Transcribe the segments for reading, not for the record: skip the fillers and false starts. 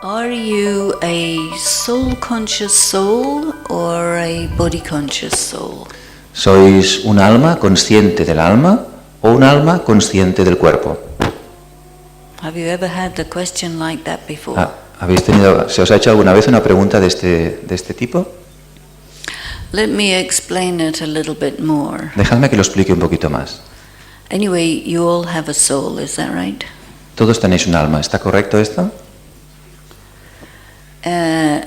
Are you a soul-conscious soul or a body-conscious soul? ¿Sois un alma consciente del alma o un alma consciente del cuerpo? Have you ever had a question like that before? ¿Se os ha hecho alguna vez una pregunta de este tipo? Let me explain it a little bit more. Dejadme que lo explique un poquito más. Anyway, you all have a soul, is that right? Todos tenéis un alma, ¿está correcto esto?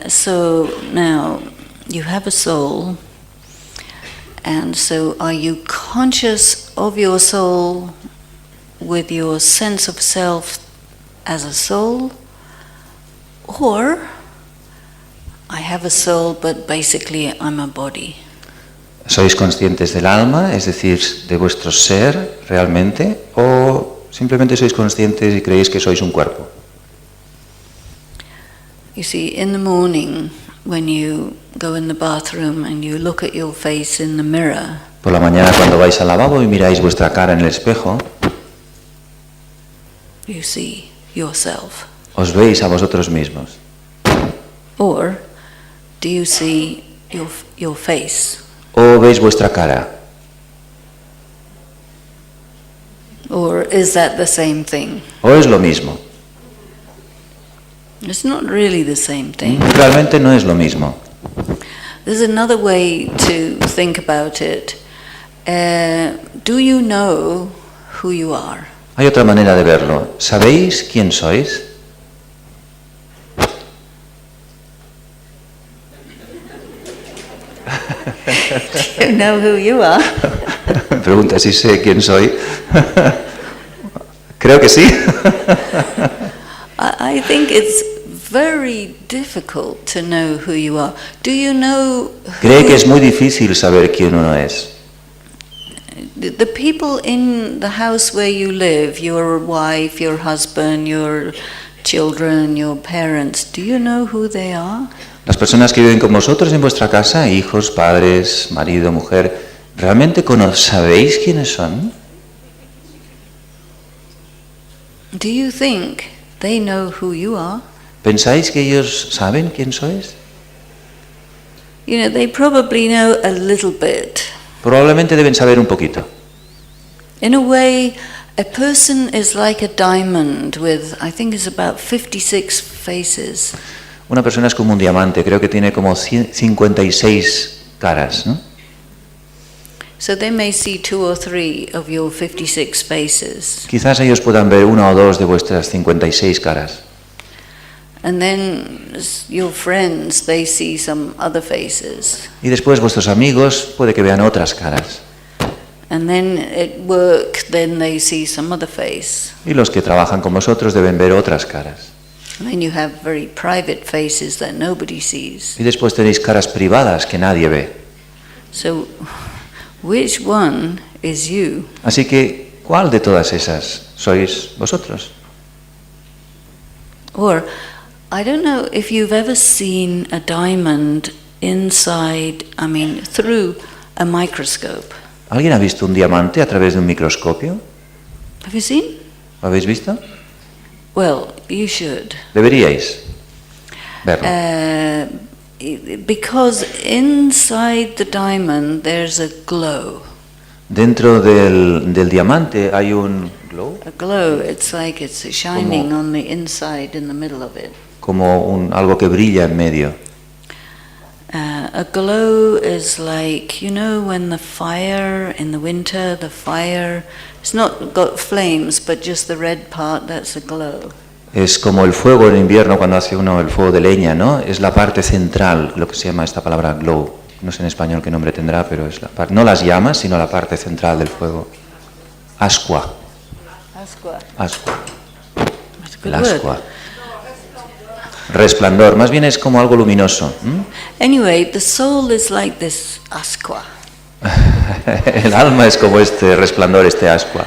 So now you have a soul, and so are you conscious of your soul with your sense of self as a soul, or I have a soul but basically I'm a body? ¿Sois conscientes del alma, es decir, de vuestro ser realmente, o simplemente sois conscientes y creéis que sois un cuerpo? You see, in the morning, when you go in the bathroom and you look at your face in the mirror, Por la mañana cuando vais al lavabo y miráis vuestra cara en el espejo, you see yourself. os veis a vosotros mismos. Or do you see your face? ¿O veis vuestra cara? Or is that the same thing? ¿O es lo mismo? It's not really the same thing. Realmente no es lo mismo. There's another way to think about it. Do you know who you are? Hay otra manera de verlo. ¿Sabéis quién sois? Do you know who you are? Pregunta si sé quién soy. Creo que sí. I think it's very difficult to know who you are. Do you know Cree que es muy difícil saber quién uno es. the people in the house where you live, your wife, your husband, your children, your parents, do you know who they are? Las personas que viven con vosotros en vuestra casa, hijos, padres, marido, mujer, ¿realmente sabéis quiénes son? Do you think they know who you are? ¿Pensáis que ellos saben quién sois? You know, they probably know a little bit. Probablemente deben saber un poquito. In a way, a person is like a diamond with, I think it's about 56 faces. Una persona es como un diamante, creo que tiene como 56 caras, ¿no? So they may see 2 or 3 of your 56 faces. Quizás ellos puedan ver una o dos de vuestras 56 caras. And then your friends, they see some other faces. Y después vuestros amigos puede que vean otras caras. And then at work, then they see some other face. Y los que trabajan con vosotros deben ver otras caras. And then you have very private faces that nobody sees. Y después tenéis caras privadas que nadie ve. So, which one is you? Así que, ¿cuál de todas esas sois vosotros? Or, I don't know if you've ever seen a diamond inside, through a microscope. ¿Alguien ha visto un diamante a través de un microscopio? Have you seen? ¿Lo habéis visto? Well, you should. Deberíais verlo. Because inside the diamond there's a glow. Dentro del diamante hay un glow, A glow, it's like it's shining on the inside in the middle of it. como algo que brilla en medio. A glow is like, you know, when the fire in the winter, it's not got flames, but just the red part, that's a glow. Es como el fuego en invierno cuando hace uno el fuego de leña, ¿no? Es la parte central, lo que se llama esta palabra glow. No sé en español qué nombre tendrá, pero es no las llamas, sino la parte central del fuego. Ascua. Asqua. Ascua. That's a good El ascua. word. Resplandor, más bien es como algo luminoso. Anyway, the soul is like this asqua. El alma es como este resplandor, este ascua.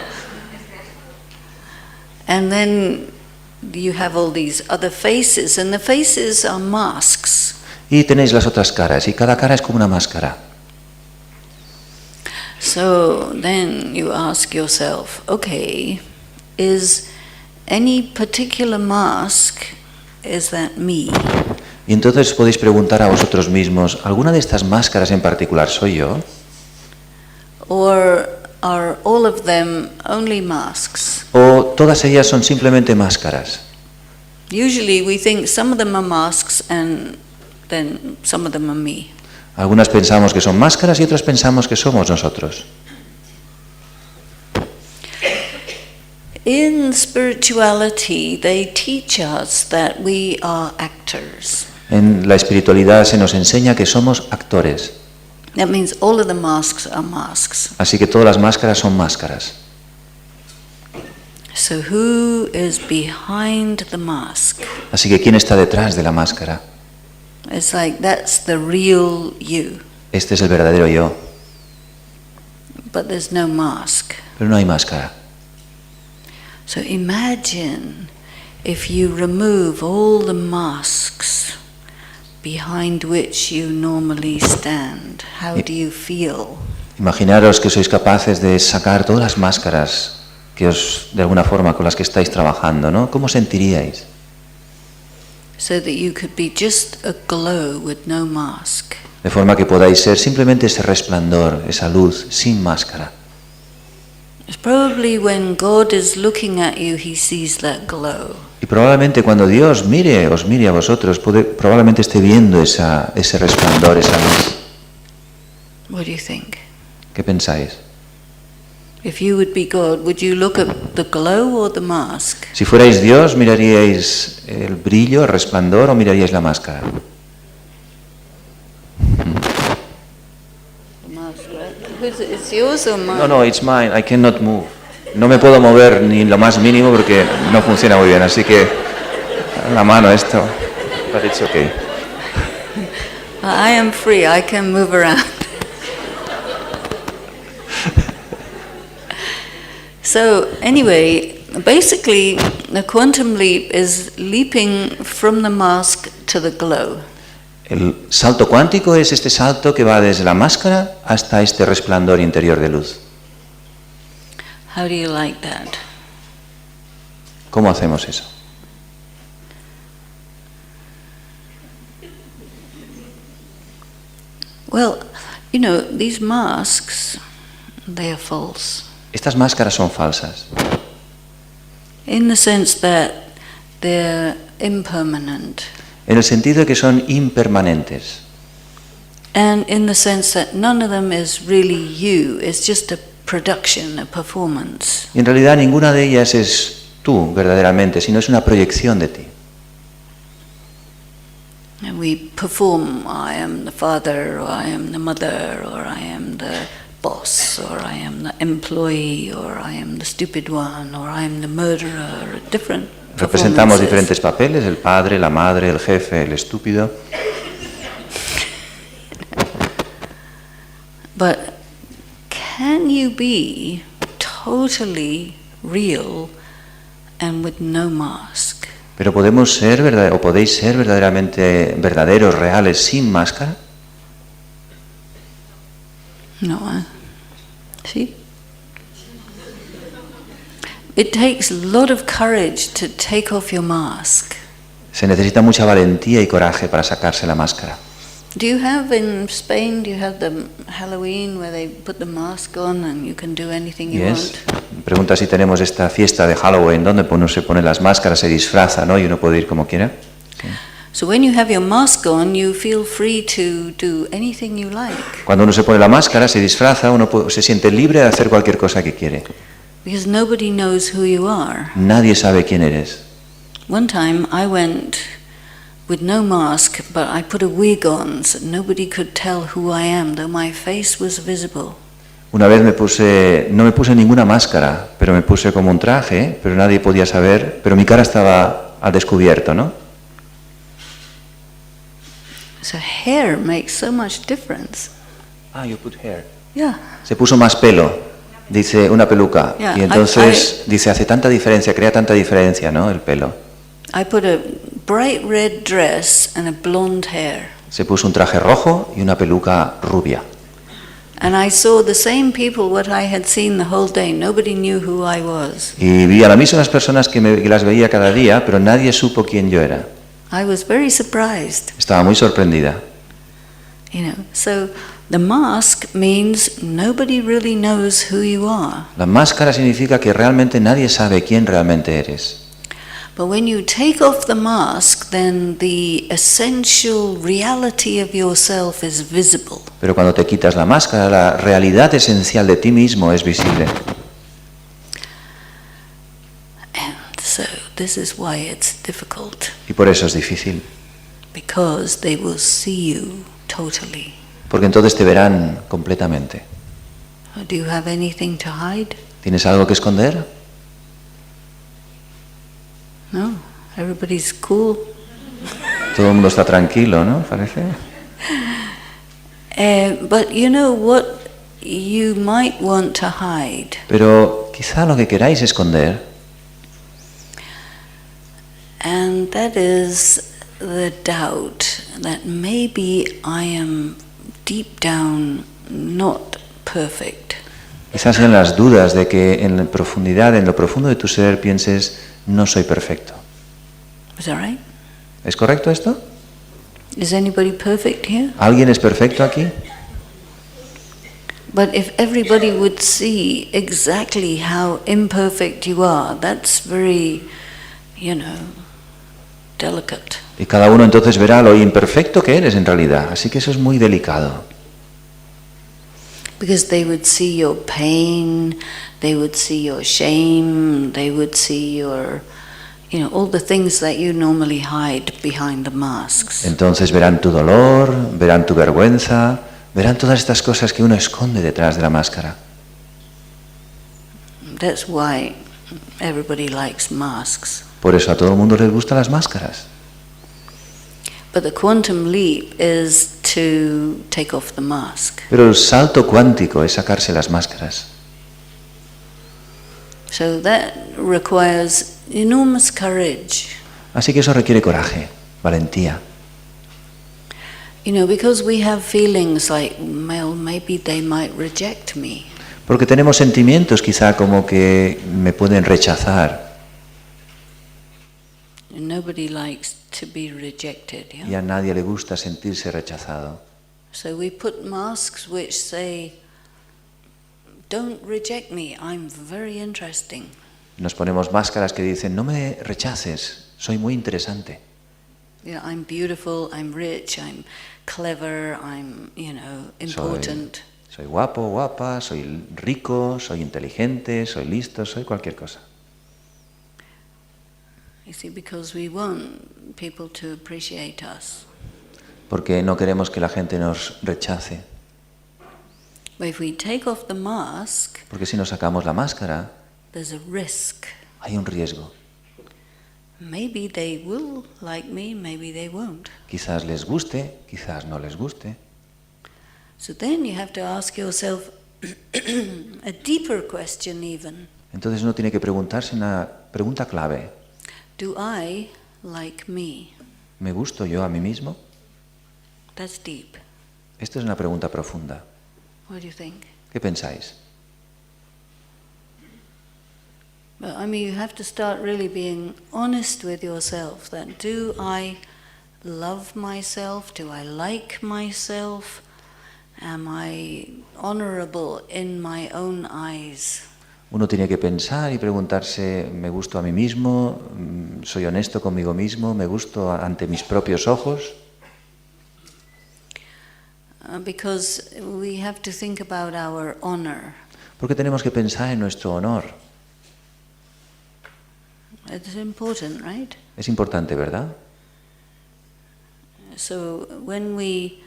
And then you have all these other faces, and the faces are masks. Y tenéis las otras caras, y cada cara es como una máscara. So then you ask yourself, okay, is any particular mask is that me? Y entonces podéis preguntar a vosotros mismos, ¿alguna de estas máscaras en particular soy yo? Or are all of them only masks? ¿O todas ellas son simplemente máscaras? Usually we think some of them are masks and then some of them are me. Algunas pensamos que son máscaras y otras pensamos que somos nosotros. In spirituality, they teach us that we are actors. En la espiritualidad se nos enseña que somos actores. That means all of the masks are masks. Así que todas las máscaras son máscaras. So who is behind the mask? Así que ¿quién está detrás de la máscara? It's like that's the real you, Este es el verdadero yo, but there's no mask. pero no hay máscara. So imagine if you remove all the masks behind which you normally stand. How do you feel? Imaginaros que sois capaces de sacar todas las máscaras que os, de alguna forma, con las que estáis trabajando, ¿no? ¿Cómo sentiríais? So that you could be just a glow with no mask. De forma que podáis ser simplemente ese resplandor, esa luz, sin máscara. It's probably when God is looking at you, he sees that glow. Y probablemente cuando Dios os mire a vosotros, probablemente esté viendo ese resplandor, esa luz. What do you think? ¿Qué pensáis? If you would be God, would you look at the glow or the mask? Si fuerais Dios, ¿miraríais el brillo, el resplandor o miraríais la máscara? The mask, right? It's yours or mine? No, it's mine, I cannot move. No me puedo mover ni lo más mínimo porque no funciona muy bien, así que la mano esto, but it's okay. I am free, I can move around. So anyway, basically the quantum leap is leaping from the mask to the glow. El salto cuántico es este salto que va desde la máscara hasta este resplandor interior de luz. How do you like that? ¿Cómo hacemos eso? Well, you know, these masks, they are false. Estas máscaras son falsas, In the sense that they're impermanent. en el sentido de que son impermanentes. And in the sense that none of them is really you, it's just a production, a performance. Y en realidad ninguna de ellas es tú verdaderamente, sino es una proyección de ti. And we perform, I am the father, or I am the mother, or I am the boss, or I am the employee, or I am the stupid one, or I am the murderer, different Representamos performances. diferentes papeles, el padre, la madre, el jefe, el estúpido. But can you be totally real and with no mask? Pero podemos ser o podéis ser verdaderamente verdaderos, reales, sin máscara. No, see? It takes a lot of courage to take off your mask. Se necesita mucha valentía y coraje para sacarse la máscara. Do you have in Spain, do you have the Halloween where they put the mask on and you can do anything you Yes. want? Pregunta si tenemos esta fiesta de Halloween donde uno se pone las máscaras, se disfraza, ¿no? Y uno puede ir como quiera. Sí. So when you have your mask on, you feel free to do anything you like. Cuando uno se pone la máscara, se disfraza, se siente libre de hacer cualquier cosa que quiere. Because nobody knows who you are. Nadie sabe quién eres. One time I went with no mask, but I put a wig on so nobody could tell who I am, though my face was visible. Una vez no me puse ninguna máscara, pero me puse como un traje, pero nadie podía saber, pero mi cara estaba al descubierto, ¿no? So hair makes so much difference. Ah, you put hair. Yeah. Se puso más pelo, dice una peluca, Yeah, y entonces dice, hace tanta diferencia, crea tanta diferencia, ¿no? El pelo. I put a bright red dress and a blonde hair. Se puso un traje rojo y una peluca rubia. And I saw the same people what I had seen the whole day. Nobody knew who I was. Y vi a las mismas personas que las veía cada día, pero nadie supo quién yo era. I was very surprised. Estaba muy sorprendida. So the mask means nobody really knows who you are. La máscara significa que realmente nadie sabe quién realmente eres. But when you take off the mask, then the essential reality of yourself is visible. Pero cuando te quitas la máscara, la realidad esencial de ti mismo es visible. And so this is why it's difficult. Y por eso es difícil. Because they will see you totally. Porque entonces te verán completamente. Do you have anything to hide? ¿Tienes algo que esconder? No, everybody's cool. Todo el mundo está tranquilo, ¿no? Parece. But you know what you might want to hide. Pero quizá lo que queráis esconder. And that is the doubt that maybe I am deep down not perfect. Quizás sean las dudas de que en la profundidad, en lo profundo de tu ser, pienses, no soy perfecto. Is that right? ¿Es correcto esto? Is anybody perfect here? ¿Alguien es perfecto aquí? But if everybody would see exactly how imperfect you are, that's very, delicate. Y cada uno entonces verá lo imperfecto que eres en realidad. Así que eso es muy delicado. Because they would see your pain, they would see your shame, they would see your, all the things that you normally hide behind the masks. Entonces verán tu dolor, verán tu vergüenza, verán todas estas cosas que uno esconde detrás de la máscara. That's why everybody likes masks. Por eso a todo el mundo les gustan las máscaras. But the quantum leap is to take off the mask. Pero el salto cuántico es sacarse las máscaras. So that requires enormous courage. Así que eso requiere coraje, valentía. Because we have feelings like, well, maybe they might reject me. Porque tenemos sentimientos quizá como que me pueden rechazar. Nobody likes to be rejected, yeah? Y a nadie le gusta sentirse rechazado. So we put masks which say, don't reject me, I'm very interesting. Nos ponemos máscaras que dicen, no me rechaces, soy muy interesante. I'm beautiful, I'm rich, I'm clever, I'm, important. Soy guapo, guapa, soy rico, soy inteligente, soy listo, soy cualquier cosa. You see, because we want people to appreciate us. Porque no queremos que la gente nos rechace. But if we take off the mask, Porque si nos sacamos la máscara, there's a risk. hay un riesgo. Maybe they will like me, maybe they won't. Quizás les guste, quizás no les guste. So then you have to ask yourself a deeper question even. Entonces uno tiene que preguntarse una pregunta clave. Do I like me? ¿Me gusto yo a mí mismo? That's deep. Esta es una pregunta profunda. What do you think? ¿Qué pensáis? But you have to start really being honest with yourself. That do I love myself? Do I like myself? Am I honorable in my own eyes? Uno tiene que pensar y preguntarse, ¿me gusto a mí mismo? ¿Soy honesto conmigo mismo? ¿Me gusto ante mis propios ojos? Because we have to think about our honor. Porque tenemos que pensar en nuestro honor. It's important, right? Es importante, ¿verdad? So when we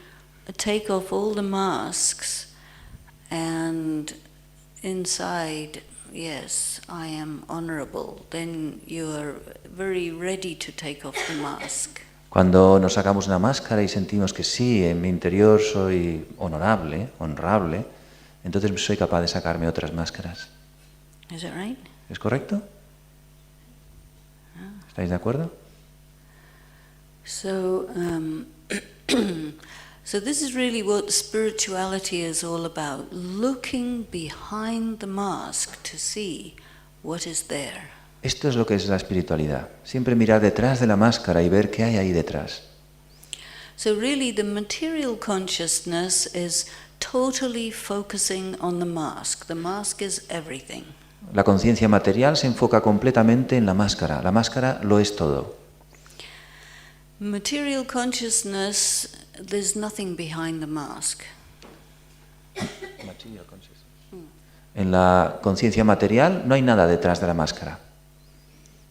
take off all the masks and inside, yes, I am honorable, then you are very ready to take off the mask. Cuando nos sacamos una máscara y sentimos que sí, en mi interior soy honorable, honrable, entonces soy capaz de sacarme otras máscaras. Is that right? ¿Es correcto? ¿Estáis de acuerdo? So, so this is really what spirituality is all about, looking behind the mask to see what is there. Esto es lo que es la espiritualidad. Siempre mirar detrás de la máscara y ver qué hay ahí detrás. So really the material consciousness is totally focusing on the mask. The mask is everything. La conciencia material se enfoca completamente en la máscara. La máscara lo es todo. Material consciousness, there's nothing behind the mask. En la conciencia material no hay nada detrás de la máscara.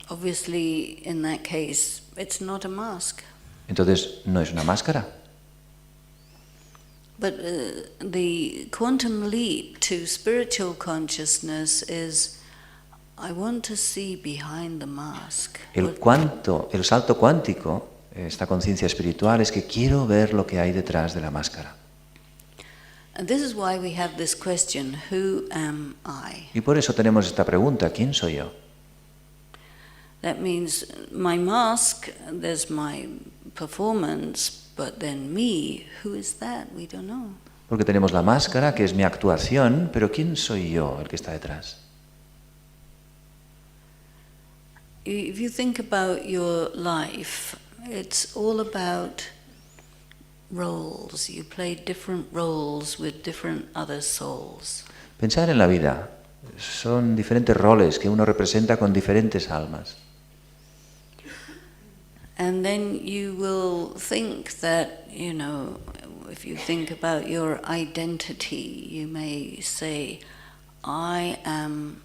Obviously, in that case, it's not a mask. Entonces, no es una máscara. But the quantum leap to spiritual consciousness is, I want to see behind the mask. El salto cuántico, esta conciencia espiritual, es que quiero ver lo que hay detrás de la máscara. And this is why we have this question, who am I? Y por eso tenemos esta pregunta, ¿quién soy yo? That means my mask, there's my performance, but then me, who is that? We don't know. Porque tenemos la máscara, que es mi actuación, pero ¿quién soy yo, el que está detrás? If you think about your life, it's all about roles. You play different roles with different other souls. Pensar en la vida. Son diferentes roles que uno representa con diferentes almas. And then you will think that, if you think about your identity, you may say, I am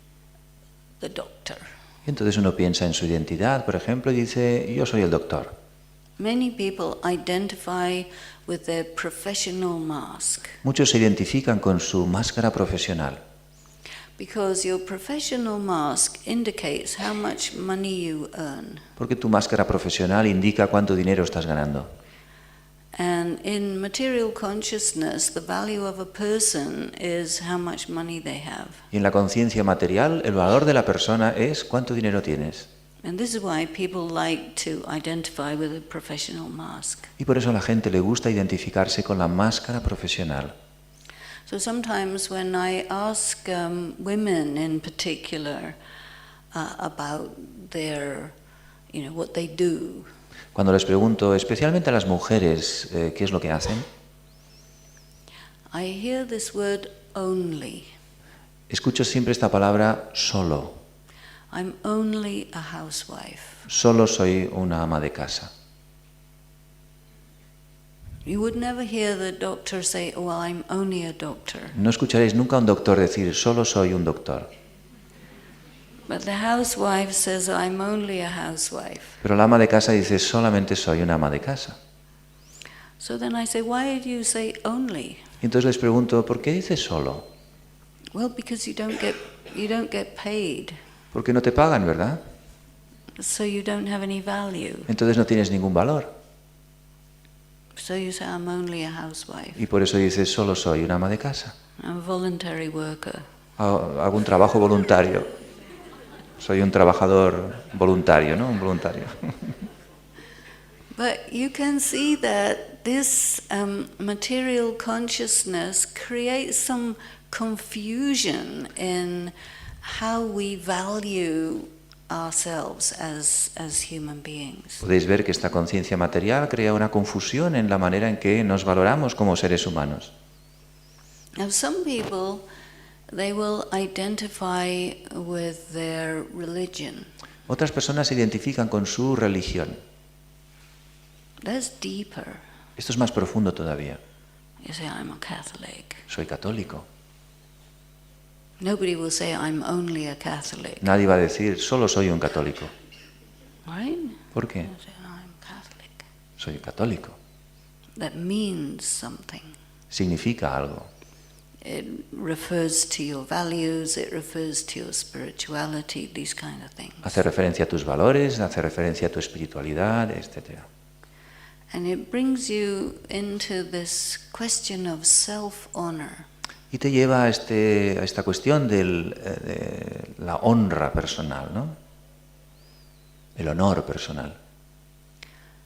the doctor. Y entonces uno piensa en su identidad, por ejemplo, y dice, yo soy el doctor. Many people identify with their professional mask. Muchos se identifican con su máscara profesional. Because your professional mask indicates how much money you earn. Porque tu máscara profesional indica cuánto dinero estás ganando. And in material consciousness, the value of a person is how much money they have. Y en la conciencia material, el valor de la persona es cuánto dinero tienes. And this is why people like to identify with a professional mask. Y por eso a la gente le gusta identificarse con la máscara profesional. So sometimes when I ask women in particular about their, what they do, Cuando les pregunto, especialmente a las mujeres, qué es lo que hacen, I hear this word only. escucho siempre esta palabra solo. I'm only a housewife. Solo soy una ama de casa. You would never hear the doctor say, "Oh, well, I'm only a doctor." No escucharéis nunca a un doctor decir, solo soy un doctor. But the housewife says, "I'm only a housewife." Pero la ama de casa dice, solamente soy una ama de casa. So then I say, "Why do you say only?" Y entonces les pregunto, ¿por qué dices solo? Well, because you don't get paid, Porque no te pagan, ¿verdad? so you don't have any value. Entonces no tienes ningún valor. So you say, "I'm only a housewife. Y por eso dices, solo soy una ama de casa. I'm a voluntary worker." Hago un trabajo voluntario. Soy un trabajador voluntario, ¿no? Un voluntario. But you can see that this material consciousness creates some confusion in how we value ourselves as human beings. Podéis ver que esta conciencia material crea una confusión en la manera en que nos valoramos como seres humanos. Now, some people, they will identify with their religion. Otras personas se identifican con su religión. That's deeper. Esto es más profundo todavía. You say, "I'm a Catholic." Soy católico. Nobody will say, "I'm only a Catholic." Nadie va a decir, solo soy un católico. Right? ¿Por qué? You say, "I'm Catholic." Soy católico. That means something. Significa algo. It refers to your values, it refers to your spirituality, these kind of things. Hace referencia a tus valores, hace referencia a tu espiritualidad, etc. And it brings you into this question of self-honor. Y te lleva a esta cuestión de la honra personal, ¿no? El honor personal.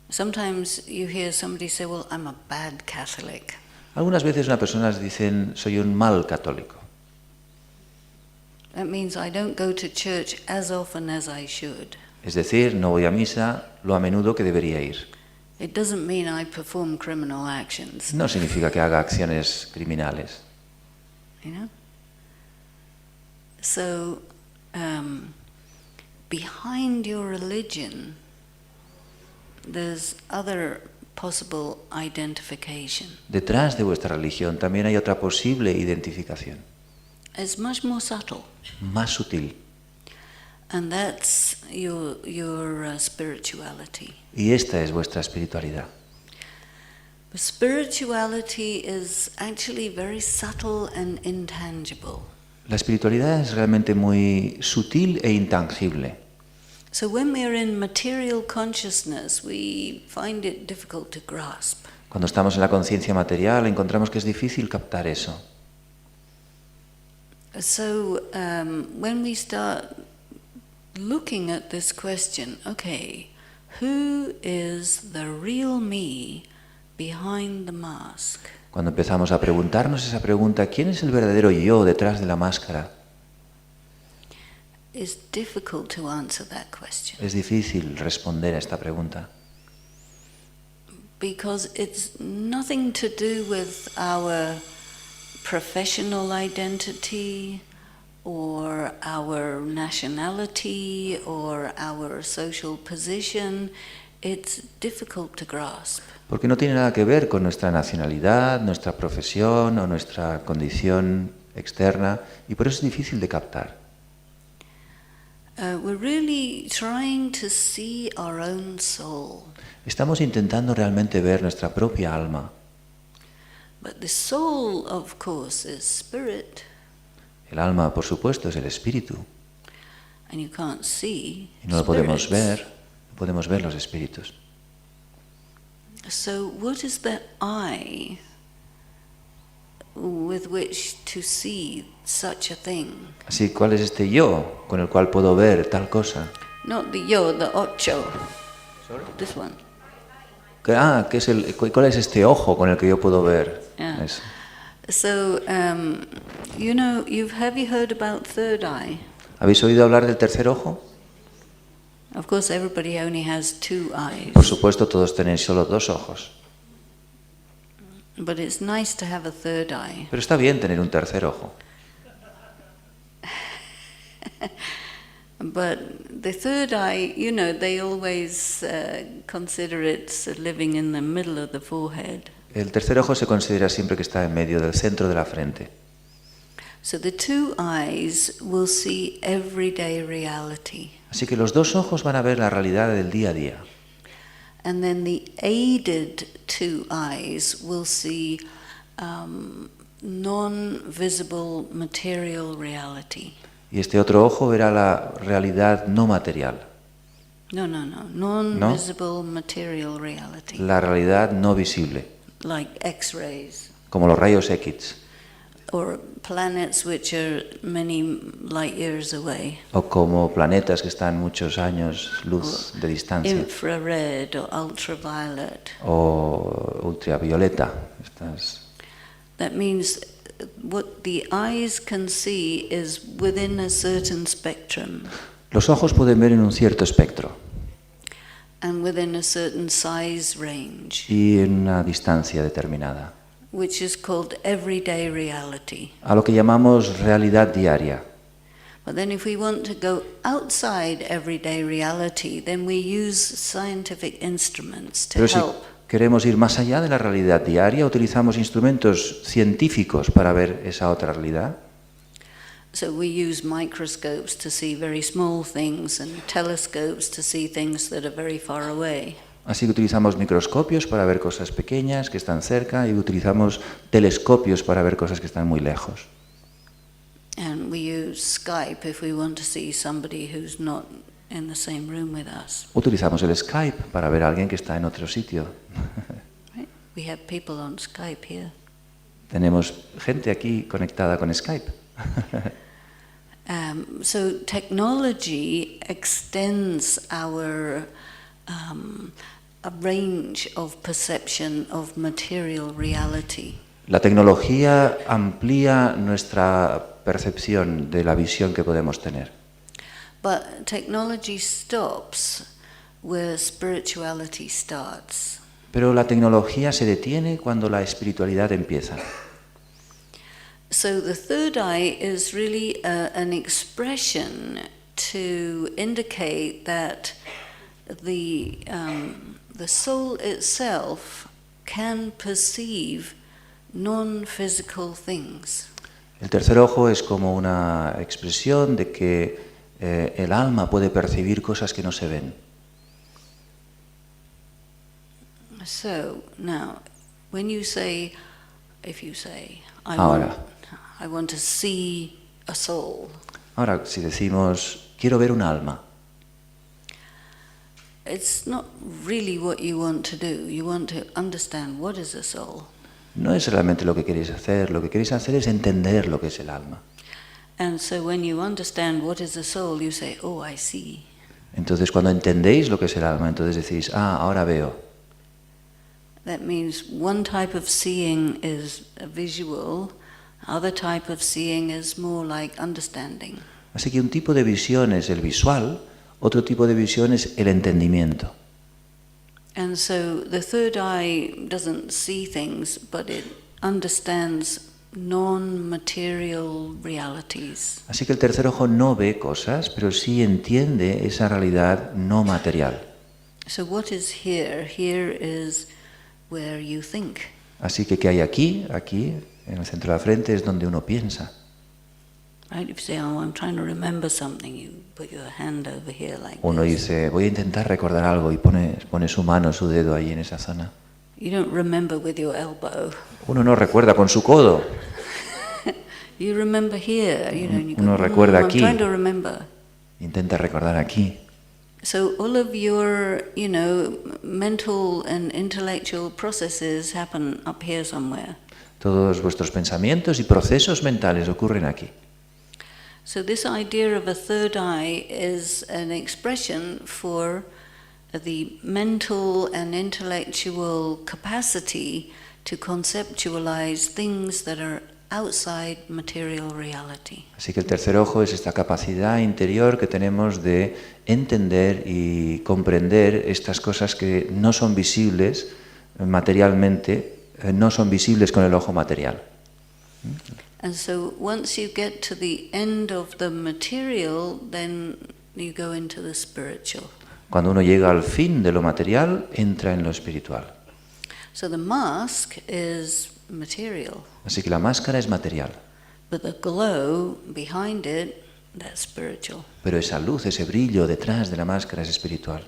Sometimes you hear somebody say, "Well, I'm a bad Catholic." Algunas veces unas personas dicen, soy un mal católico. That means I don't go to church as often as I should. Es decir, no voy a misa lo a menudo que debería ir. It doesn't mean I perform criminal actions. No significa que haga acciones criminales. You know? So, behind your religion, there's other possible identification. Detrás de vuestra religión también hay otra posible identificación, It's much more subtle, más sutil. and that's your spirituality. Y esta es vuestra espiritualidad. But spirituality is actually very subtle and intangible. La espiritualidad es realmente muy sutil e intangible. So when we are in material consciousness, we find it difficult to grasp. Cuando estamos en la conciencia material encontramos que es difícil captar eso. So when we start looking at this question, okay, who is the real me behind the mask? Cuando empezamos a preguntarnos esa pregunta, ¿quién es el verdadero yo detrás de la máscara? It's difficult to answer that question Es difícil responder a esta pregunta, because it's nothing to do with our professional identity or our nationality or our social position. It's difficult to grasp. porque no tiene nada que ver con nuestra nacionalidad, nuestra profesión o nuestra condición externa, y por eso es difícil de captar. We're really trying to see our own soul. Estamos intentando realmente ver nuestra propia alma. But the soul, of course, is spirit, El alma, por supuesto, es el espíritu, and you can't see y no lo podemos spirits. ver, no podemos ver los espíritus. So what is the eye with which to see such a thing? Así, ¿cuál es este yo con el cual puedo ver tal cosa? Not the yo, the ocho. This one. ¿Cuál es este ojo con el que yo puedo ver? Yeah. Eso. So, have you heard about third eye? ¿Habéis oído hablar del tercer ojo? Of course, everybody only has two eyes. Por supuesto, todos tenéis solo dos ojos. But it's nice to have a third eye. Pero está bien tener un tercer ojo. But the third eye, they always consider it living in the middle of the forehead. El tercer ojo se considera siempre que está en medio del centro de la frente. So the two eyes will see everyday reality. Así que los dos ojos van a ver la realidad del día a día. And then the aided two eyes will see non-visible material reality. Y este otro ojo verá la realidad no material, No. Non-visible material reality. la realidad no visible, Like X-rays. como los rayos X, Or planets which are many light years away. o como planetas que están muchos años luz de distancia, Infrared or ultraviolet. o ultravioleta. That means what the eyes can see is within a certain spectrum Los ojos pueden ver en un cierto espectro and within a certain size range, y en una distancia determinada, which is called everyday reality. a lo que llamamos realidad diaria. But then if we want to go outside everyday reality, then we use scientific instruments to Pero si help. queremos ir más allá de la realidad diaria, utilizamos instrumentos científicos para ver esa otra realidad. So we use microscopes to see very small things and telescopes to see things that are very far away. Así que utilizamos microscopios para ver cosas pequeñas que están cerca y utilizamos telescopios para ver cosas que están muy lejos. And we use Skype if we want to see somebody who's not in the same room with us. Utilizamos el Skype para ver a alguien que está en otro sitio. Right? We have people on Skype here. Tenemos gente aquí conectada con Skype. So technology extends our a range of perception of material reality. La tecnología amplía nuestra percepción de la visión que podemos tener. But technology stops where spirituality starts. Pero la tecnología se detiene cuando la espiritualidad empieza. So the third eye is really an expression to indicate that the soul itself can perceive non-physical things. El tercer ojo es como una expresión de que el alma puede percibir cosas que no se ven. So now, when you say, if you say, Ahora. I want to see a soul. Ahora, si decimos, quiero ver un alma, It's not really what you want to do. You want to understand what is a soul. no es realmente lo que queréis hacer es entender lo que es el alma. And so when you understand what is a soul, you say, oh, I see. Entonces, cuando entendéis lo que es el alma, entonces decís, ahora veo. That means one type of seeing is visual, other type of seeing is more like understanding. Así que un tipo de visión es el visual, otro tipo de visión es el entendimiento. And so the third eye doesn't see things, but it understands non-material realities. Así que el tercer ojo no ve cosas, pero sí entiende esa realidad no material. So what is here? Here is where you think. Así que ¿qué hay aquí? Aquí, en el centro de la frente, es donde uno piensa. Right? If you say, oh, I'm trying to remember something, you put your hand over here like Uno this. dice, voy a intentar recordar algo y pone su mano, su dedo ahí en esa zona. You don't remember with your elbow. Uno no recuerda con su codo. You remember here, you know, and you Uno go, recuerda I'm aquí. trying to remember. Intenta recordar aquí. So all of your, mental and intellectual processes happen up here somewhere. Todos vuestros pensamientos y procesos mentales ocurren aquí. So this idea of a third eye is an expression for the mental and intellectual capacity to conceptualize things that are outside material reality. Así que el tercer ojo es esta capacidad interior que tenemos de entender y comprender estas cosas que no son visibles materialmente, no son visibles con el ojo material. And so once you get to the end of the material, then you go into the spiritual. Cuando uno llega al fin de lo material, entra en lo espiritual. So the mask is material, Así que la máscara es material, but the glow behind it, that's spiritual. pero esa luz, ese brillo detrás de la máscara es espiritual.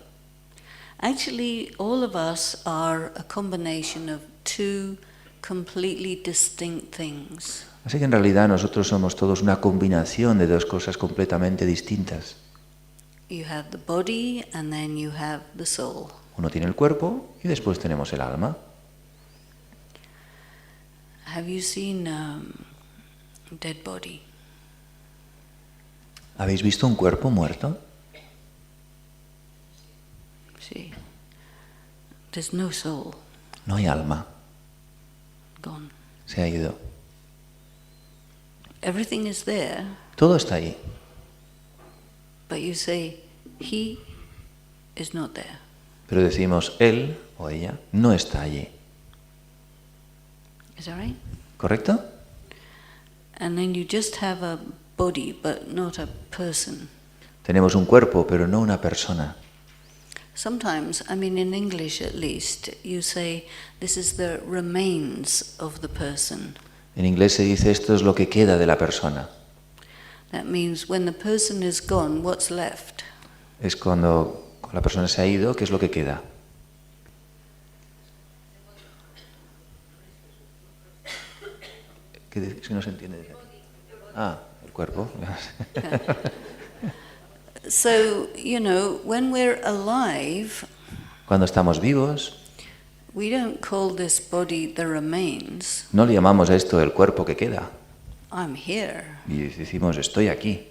Actually, all of us are a combination of two completely distinct things. Así que en realidad nosotros somos todos una combinación de dos cosas completamente distintas. You have the body and then you have the soul. Uno tiene el cuerpo y después tenemos el alma. Have you seen dead body? ¿Habéis visto un cuerpo muerto? See, there's no soul. No hay alma, Gone. se ha ido. Everything is there, Todo está ahí, but you say, he is not there. pero decimos él o ella no está allí. Is that right? ¿Correcto? And then you just have a body, but not a person. Tenemos un cuerpo, pero no una persona. Sometimes, in English at least, you say, this is the remains of the person. En inglés se dice esto es lo que queda de la persona. That means when the person is gone, what's left? Es cuando la persona se ha ido, ¿qué es lo que queda? ¿Qué dices? Es que no se entiende. El cuerpo. So, when we're alive, Cuando estamos vivos, we don't call this body the remains. no le llamamos a esto el cuerpo que queda. I'm here. Y decimos, estoy aquí.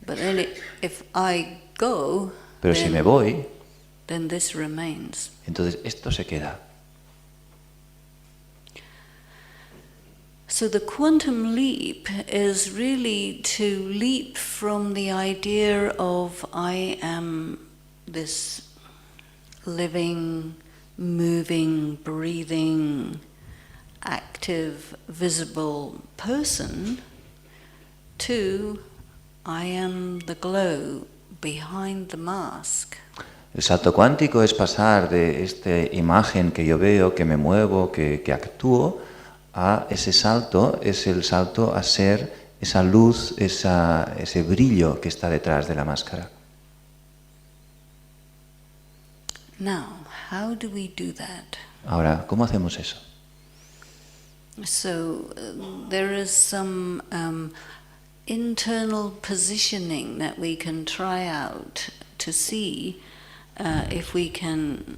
But then if I go, Pero si me voy, then this remains. entonces esto se queda. So the quantum leap is really to leap from the idea of I am this living, moving, breathing, active, visible person to I am the glow behind the mask. El salto cuántico es pasar de esta imagen que yo veo, que me muevo, que actúo, a ese salto, es el salto a ser esa luz, ese brillo que está detrás de la máscara. Now, how do we do that? Ahora, ¿cómo hacemos eso? So there is some internal positioning that we can try out to see if we can,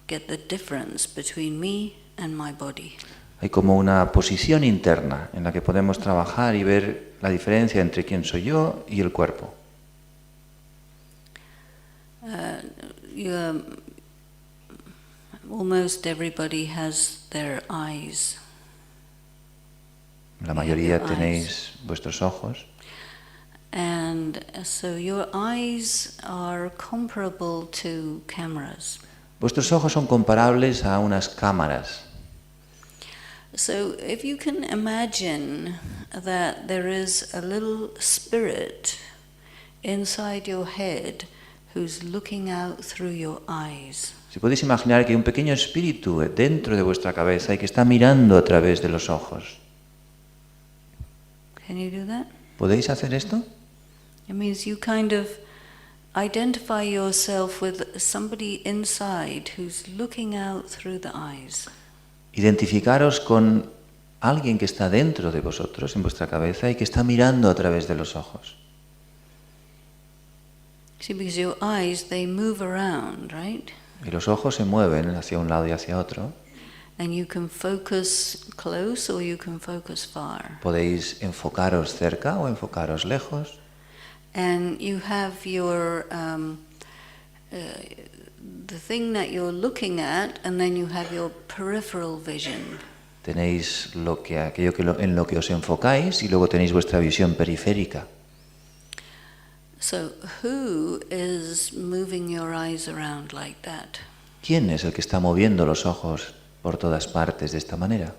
get the difference between me and my body. Hay como una posición interna en la que podemos trabajar y ver la diferencia entre quién soy yo y el cuerpo. Almost everybody has their eyes. La mayoría tenéis vuestros ojos. And so your eyes are comparable to cameras. Vuestros ojos son comparables a unas cámaras. So if you can imagine that there is a little spirit inside your head who's looking out through your eyes. Si podéis imaginar que hay un pequeño espíritu dentro de vuestra cabeza y que está mirando a través de los ojos. Can you do that? ¿Podéis hacer esto? It means you kind of identify yourself with somebody inside who's looking out through the eyes. Identificaros con alguien que está dentro de vosotros, en vuestra cabeza, y que está mirando a través de los ojos. See, because your eyes, they move around, right? Y los ojos se mueven hacia un lado y hacia otro. And you can focus close or you can focus far. Podéis enfocaros cerca o enfocaros lejos. And you have your the thing that you're looking at, and then you have your peripheral vision. Tenéis aquello en lo que os enfocáis y luego tenéis vuestra visión periférica. So who is moving your eyes around like that? ¿Quién es el que está moviendo los ojos por todas partes de esta manera?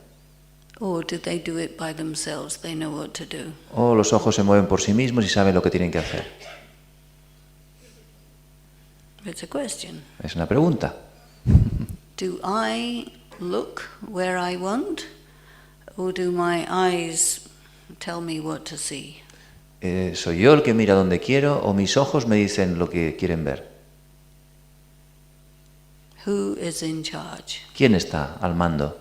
Or did they do it by themselves? They know what to do. O los ojos se mueven por sí mismos y saben lo que tienen que hacer. It's a question. Es una pregunta. Do I look where I want, or do my eyes tell me what to see? ¿Soy yo el que mira donde quiero o mis ojos me dicen lo que quieren ver? Who is in charge? ¿Quién está al mando?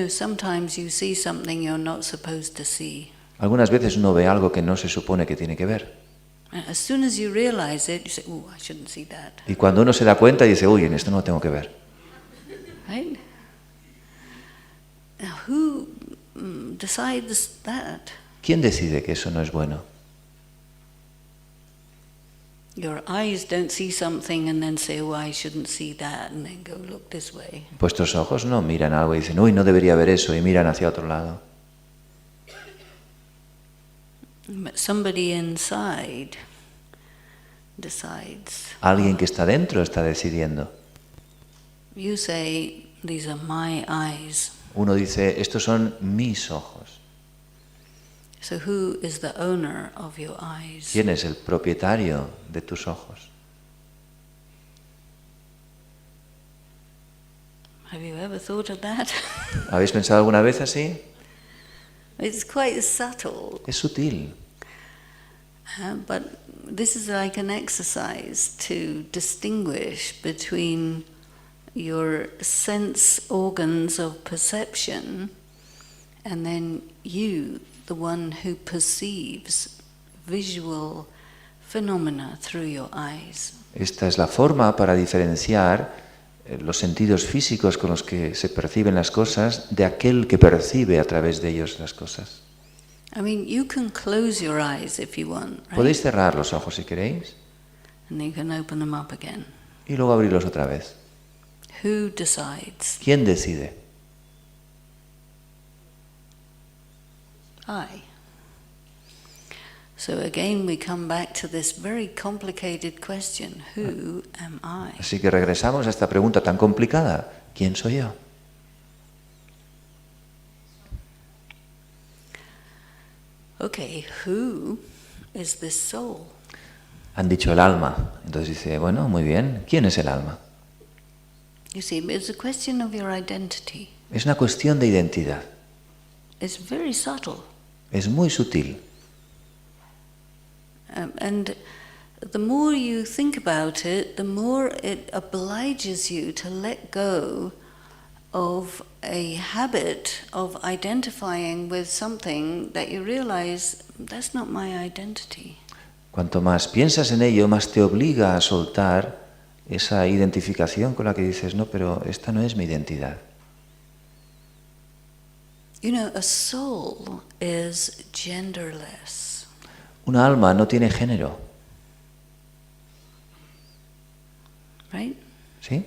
Sometimes you see something you're not supposed to see. Algunas veces uno ve algo que no se supone que tiene que ver. And as soon as you realize it, you say, "Oh, I shouldn't see that." Y cuando uno se da cuenta dice, uy, en esto no lo tengo que ver. Right? Now, who decides that? ¿Quién decide que eso no es bueno? Your eyes don't see something and then say, "Oh, I shouldn't see that," and then go look this way. Vuestros ojos no miran algo y dicen, uy, no debería ver eso, y miran hacia otro lado. But somebody inside decides. Alguien que está dentro está decidiendo. You say, "These are my eyes." Uno dice, estos son mis ojos. So who is the owner of your eyes? ¿Quién es el propietario de tus ojos? Have you ever thought of that? ¿Habéis pensado alguna vez así? It's quite subtle, Es sutil. but this is like an exercise to distinguish between your sense organs of perception and then you, the one who perceives visual phenomena through your eyes. Esta es la forma para diferenciar los sentidos físicos con los que se perciben las cosas de aquel que percibe a través de ellos las cosas. I mean, you can close your eyes if you want, right? Podéis cerrar los ojos si queréis And you can open them up again. y luego abrirlos otra vez. Who decides? ¿Quién decide? I. So again we come back to this very complicated question, who am I? Así que regresamos a esta pregunta tan complicada. ¿Quién soy yo? Okay, who is this soul? Han dicho el alma. Entonces dice, bueno, muy bien. ¿Quién es el alma? You see, it's a question of your identity. Es una cuestión de identidad. It's very subtle. Es muy sutil. And the more you think about it, the more it obliges you to let go of a habit of identifying with something that you realize that's not my identity. Cuanto más piensas en ello, más te obliga a soltar esa identificación con la que dices, no, pero esta no es mi identidad. You know, a soul is genderless. Una alma no tiene género, Right? ¿sí?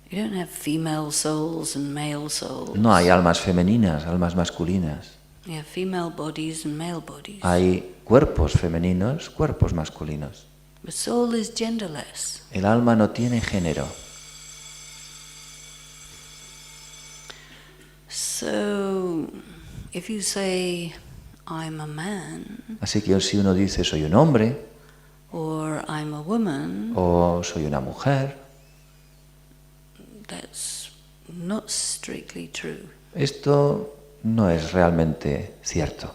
You don't have female souls and male souls. No hay almas femeninas, almas masculinas. You have female bodies and male bodies. Hay cuerpos femeninos, cuerpos masculinos. The soul is genderless. El alma no tiene género. So, if you say, I'm a man, Así que si uno dice soy un hombre or I'm a woman, o soy una mujer, that's not strictly true. esto no es realmente cierto.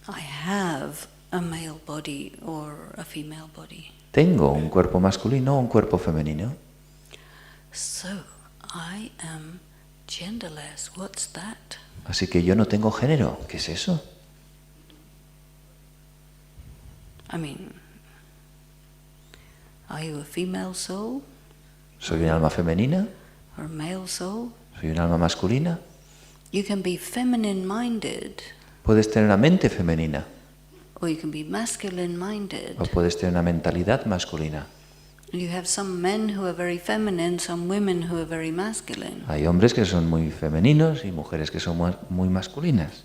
I have a male body or a female body. Tengo un cuerpo masculino o un cuerpo femenino. So, I am genderless. What's that? Así que yo no tengo género. ¿Qué es eso? I mean, are you a female soul ¿Soy un alma femenina? or a male soul? ¿Soy un alma masculina? You can be feminine-minded, Puedes tener una mente femenina or you can be masculine-minded. o puedes tener una mentalidad masculina. You have some men who are very feminine, some women who are very masculine. Hay hombres que son muy femeninos y mujeres que son muy masculinas.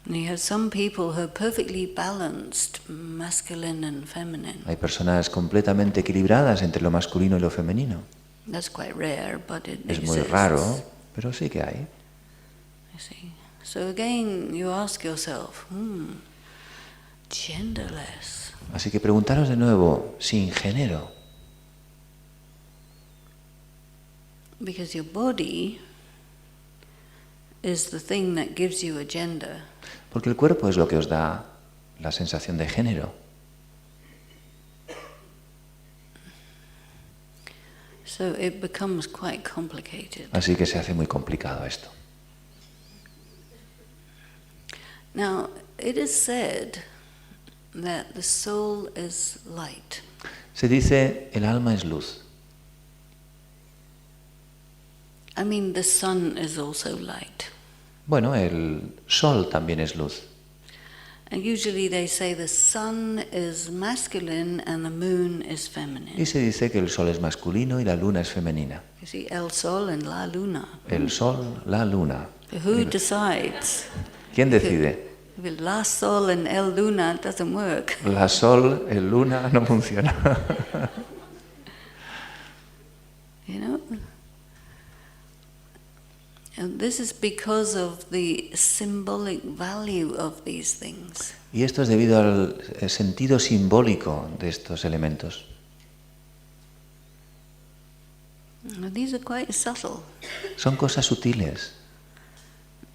And you have some people who are perfectly balanced, masculine and feminine. Hay personas completamente equilibradas entre lo masculino y lo femenino. That's quite rare, but it Es exists. muy raro, pero sí que hay. You see. So again, you ask yourself, genderless. Así que preguntaros de nuevo, sin género. Because your body is the thing that gives you a gender. Porque el cuerpo es lo que os da la sensación de género. So it becomes quite complicated. Así que se hace muy complicado esto. Now, it is said that the soul is light. Se dice, el alma es luz. I mean, the sun is also light. Bueno, el sol también es luz. And usually they say the sun is masculine and the moon is feminine. Y se dice que el sol es masculino y la luna es femenina. You see, el sol and la luna. El sol, la luna. Who decides? ¿Quién decide? If la sol and el luna, it doesn't work. La sol, el luna no funciona. You know? And this is because of the symbolic value of these things. Y esto es debido al sentido simbólico de estos elementos. Now, these are quite subtle. Son cosas sutiles.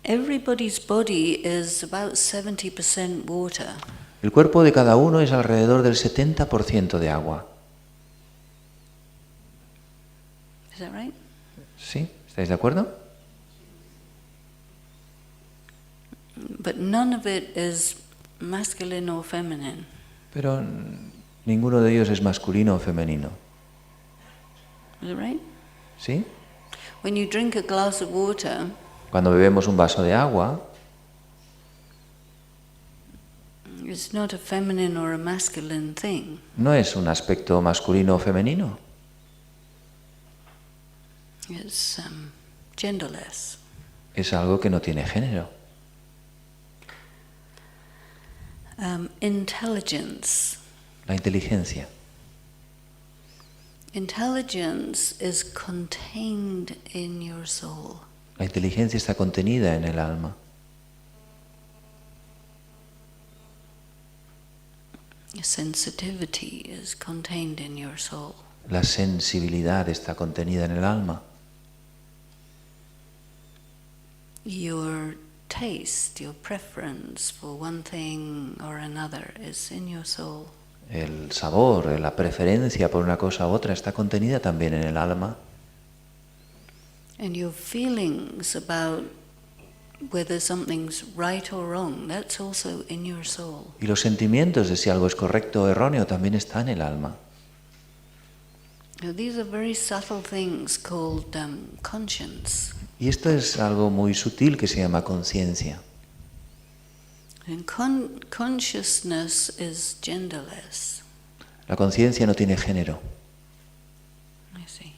Everybody's body is about 70% water. El cuerpo de cada uno es alrededor del 70% de agua. Is that right? ¿Sí? ¿Estáis de acuerdo? But none of it is masculine or feminine. Pero ninguno de ellos es masculino o femenino. Is that right? ¿Sí? When you drink a glass of water, Cuando bebemos un vaso de agua, it's not a feminine or a masculine thing. no es un aspecto masculino o femenino. It's genderless. Es algo que no tiene género. Intelligence. La inteligencia. Intelligence is contained in your soul. La inteligencia está contenida en el alma. Sensitivity is contained in your soul. La sensibilidad está contenida en el alma. Your taste, your preference for one thing or another is in your soul. El sabor, la preferencia por una cosa u otra está contenida también en el alma. And your feelings about whether something's right or wrong, that's also in your soul. Y los sentimientos de si algo es correcto o erróneo también están en el alma. Now, these are very subtle things called conscience. Y esto es algo muy sutil que se llama conciencia. And consciousness is genderless. La conciencia no tiene género. I see.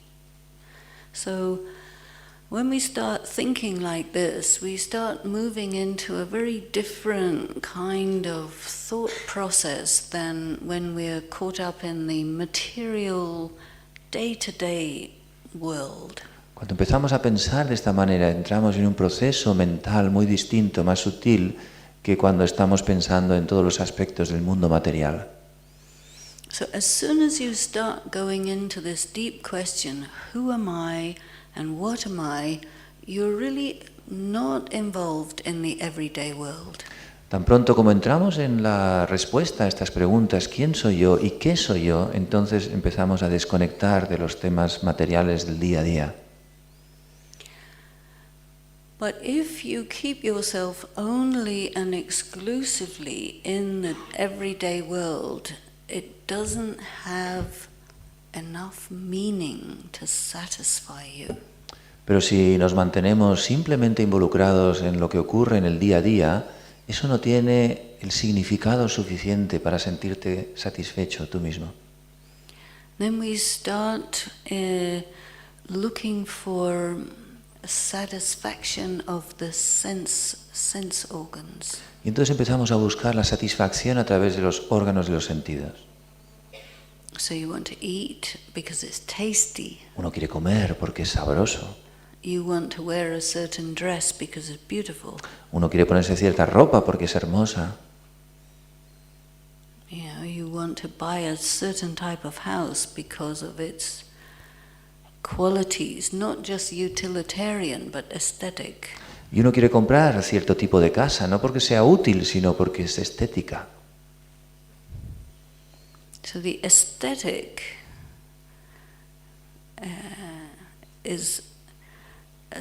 So, when we start thinking like this, we start moving into a very different kind of thought process than when we're caught up in the material, day-to-day world. Cuando empezamos a pensar de esta manera, entramos en un proceso mental muy distinto, más sutil, que cuando estamos pensando en todos los aspectos del mundo material. So as soon as you start going into this deep question, who am I and what am I, you're really not involved in the everyday world. Tan pronto como entramos en la respuesta a estas preguntas, ¿quién soy yo y qué soy yo?, entonces empezamos a desconectar de los temas materiales del día a día. But if you keep yourself only and exclusively in the everyday world, it doesn't have enough meaning to satisfy you. Pero si nos mantenemos simplemente involucrados en lo que ocurre en el día a día, eso no tiene el significado suficiente para sentirte satisfecho tú mismo. Then we start looking for satisfaction of the sense organs. Y entonces empezamos a buscar la satisfacción a través de los órganos de los sentidos. So you want to eat because it's tasty. Uno quiere comer porque es sabroso. You want to wear a certain dress because it's beautiful. Uno quiere ponerse cierta ropa porque es hermosa. You want to buy a certain type of house because of its qualities, not just utilitarian, but aesthetic. Y uno quiere comprar cierto tipo de casa, no porque sea útil, sino porque es estética. So the aesthetic is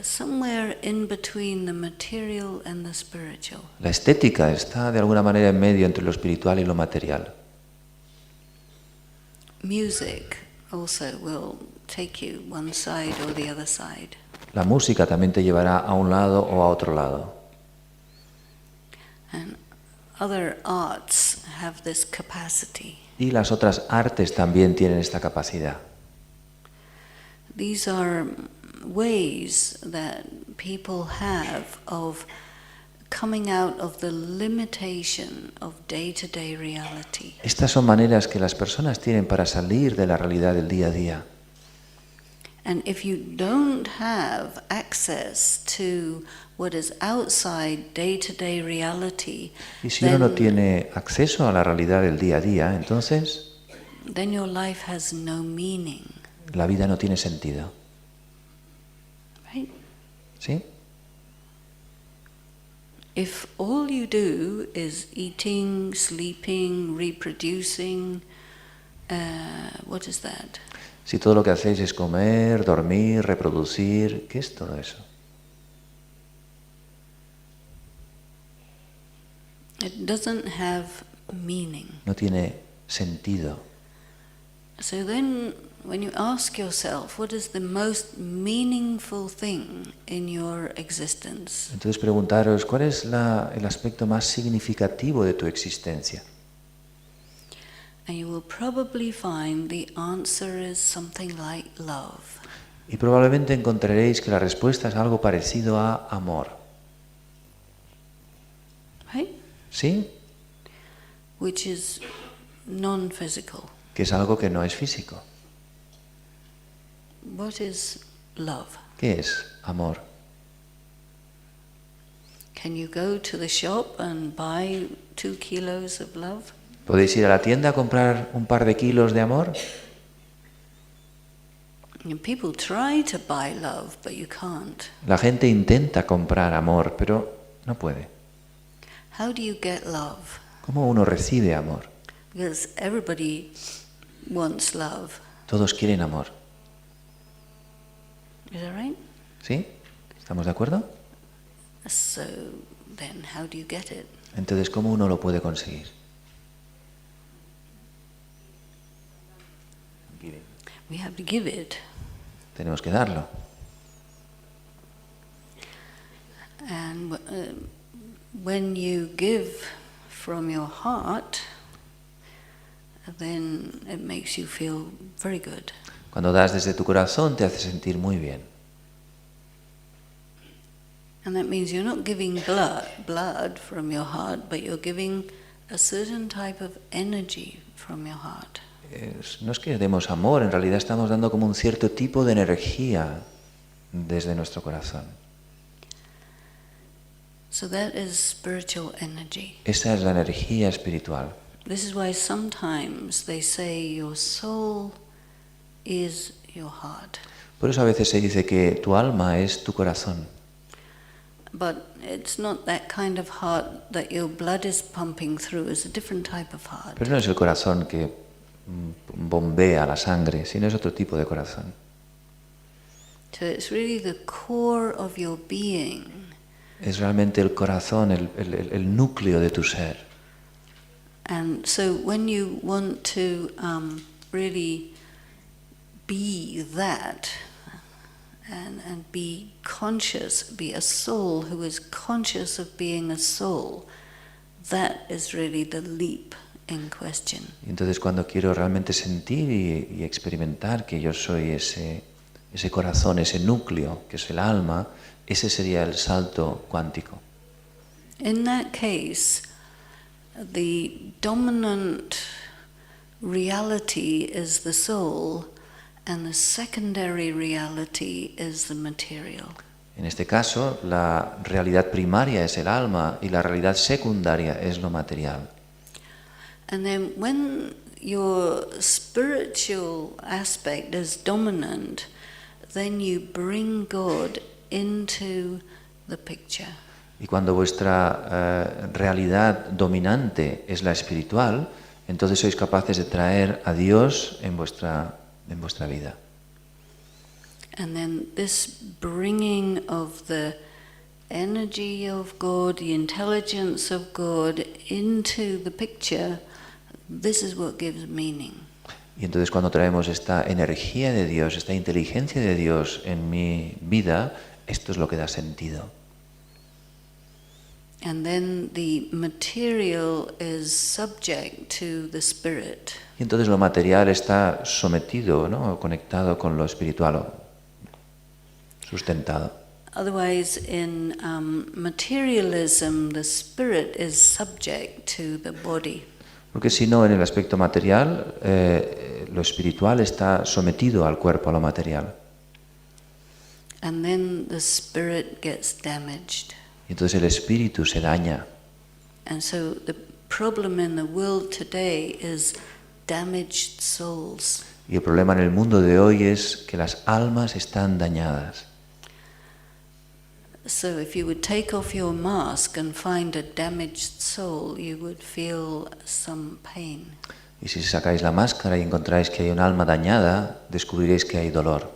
somewhere in between the material and the spiritual. La estética está de alguna manera en medio entre lo espiritual y lo material. Music also will take you one side or the other side. La música también te llevará a un lado o a otro lado. And other arts have this capacity. Y las otras artes también tienen esta capacidad. These are ways that people have of coming out of the limitation of day-to-day reality. Estas son maneras que las personas tienen para salir de la realidad del día a día. And if you don't have access to what is outside day-to-day reality, Y si uno no tiene acceso a la realidad del día a día, entonces then your life has no meaning. la vida no tiene sentido. Right? ¿Sí? If all you do is eating, sleeping, reproducing, what is that? Si todo lo que hacéis es comer, dormir, reproducir, ¿qué es todo eso? It doesn't have meaning. No tiene sentido. So then, when you ask yourself, what is the most meaningful thing in your existence? Entonces preguntaros, ¿cuál es el aspecto más significativo de tu existencia? And you will probably find the answer is something like love. Y probablemente encontraréis que la respuesta es algo parecido a amor. Right? ¿Sí? Which is non-physical. Que es algo que no es físico. What is love? ¿Qué es amor? Can you go to the shop and buy 2 kilos of love? ¿Podéis ir a la tienda a comprar un par de kilos de amor? And people try to buy love, but you can't. La gente intenta comprar amor, pero no puede. How do you get love? ¿Cómo uno recibe amor? Because everybody wants love. Todos quieren amor. Is that right? ¿Sí? ¿Estamos de acuerdo? So then how do you get it? Entonces, ¿cómo uno lo puede conseguir? We have to give it. Tenemos que darlo. And when you give from your heart, then it makes you feel very good. Cuando das desde tu corazón te hace sentir muy bien. And that means you're not giving blood from your heart, but you're giving a certain type of energy from your heart. No es que demos amor, en realidad estamos dando como un cierto tipo de energía desde nuestro corazón. So that is spiritual energy. Esa es la energía espiritual. This is why sometimes they say your soul is your heart. Por eso a veces se dice que tu alma es tu corazón. But it's not that kind of heart that your blood is pumping through. It's a different type of heart. Pero no es el corazón que bombea la sangre, sino es otro tipo de corazón. So it's really the core of your being. Es realmente el corazón, el núcleo de tu ser. And so when you want to really be that and be conscious, be a soul who is conscious of being a soul, that is really the leap in question. Y entonces cuando quiero realmente sentir y experimentar que yo soy ese corazón, ese núcleo, que es el alma, ese sería el salto cuántico. In that case, the dominant reality is the soul, and the secondary reality is the material. En este caso, la realidad primaria es el alma y la realidad secundaria es lo material. And then when your spiritual aspect is dominant, then you bring God into the picture. Y cuando vuestra realidad dominante es la espiritual, entonces sois capaces de traer a Dios en vuestra vida. And then this bringing of the energy of God, the intelligence of God into the picture, this is what gives meaning. Y entonces cuando traemos esta energía de Dios, esta inteligencia de Dios en mi vida, esto es lo que da sentido. And then the material is subject to the spirit. Y entonces lo material está sometido, ¿no?, conectado con lo espiritual, o sustentado. Otherwise, in materialism, the spirit is subject to the body. Porque si no, en el aspecto material, lo espiritual está sometido al cuerpo, a lo material. And then the spirit gets damaged. Y entonces el espíritu se daña. And so the problem in the world today is damaged souls. Y el problema en el mundo de hoy es que las almas están dañadas. So if you would take off your mask and find a damaged soul, you would feel some pain. Y si sacáis la máscara y encontráis que hay un alma dañada, descubriréis que hay dolor.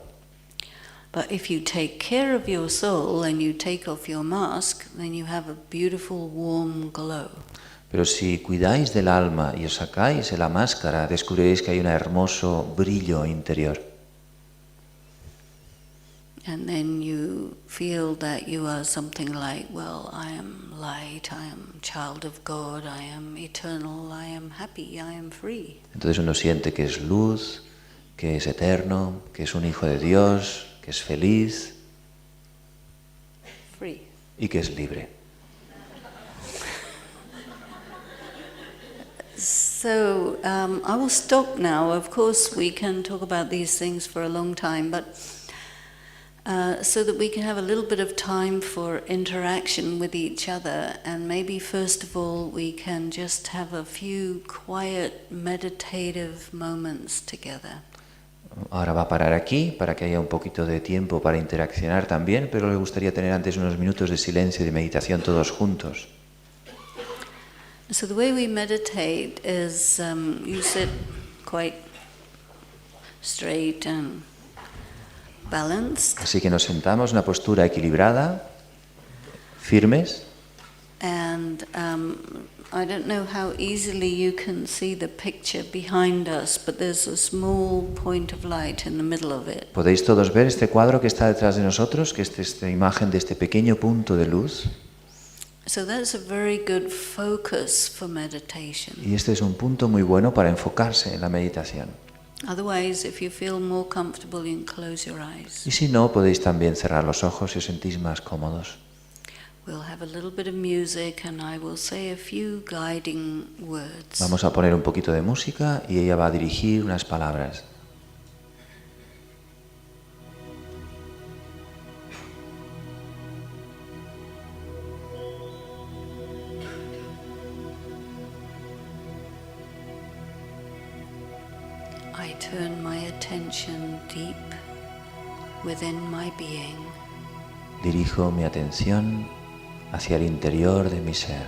But if you take care of your soul and you take off your mask, then you have a beautiful warm glow. Pero si cuidáis del alma y os sacáis la máscara, descubriréis que hay un hermoso brillo interior. And then you feel that you are something like, well, I am light, I am child of God, I am eternal, I am happy, I am free. Entonces uno siente que es luz, que es eterno, que es un hijo de Dios, que que es feliz free. y que es libre. So I will stop now. Of course, we can talk about these things for a long time, but so that we can have a little bit of time for interaction with each other, and maybe first of all we can just have a few quiet meditative moments together. Ahora va a parar aquí para que haya un poquito de tiempo para interaccionar también, pero le gustaría tener antes unos minutos de silencio y de meditación todos juntos. So the way we meditate is you sit quite straight and balanced. Así que nos sentamos en una postura equilibrada, firmes. And I don't know how easily you can see the picture behind us, but there's a small point of light in the middle of it. ¿Podéis todos ver este cuadro que está detrás de nosotros, que es esta imagen de este pequeño punto de luz? So that's a very good focus for meditation. Y este es un punto muy bueno para enfocarse en la meditación. Otherwise, if you feel more comfortable, you can close your eyes. Y si no, podéis también cerrar los ojos si os sentís más cómodos. We'll have a little bit of music and I will say a few guiding words. Vamos a poner un poquito de música y ella va a dirigir unas palabras. I turn my attention deep within my being. Dirijo mi atención hacia el interior de mi ser.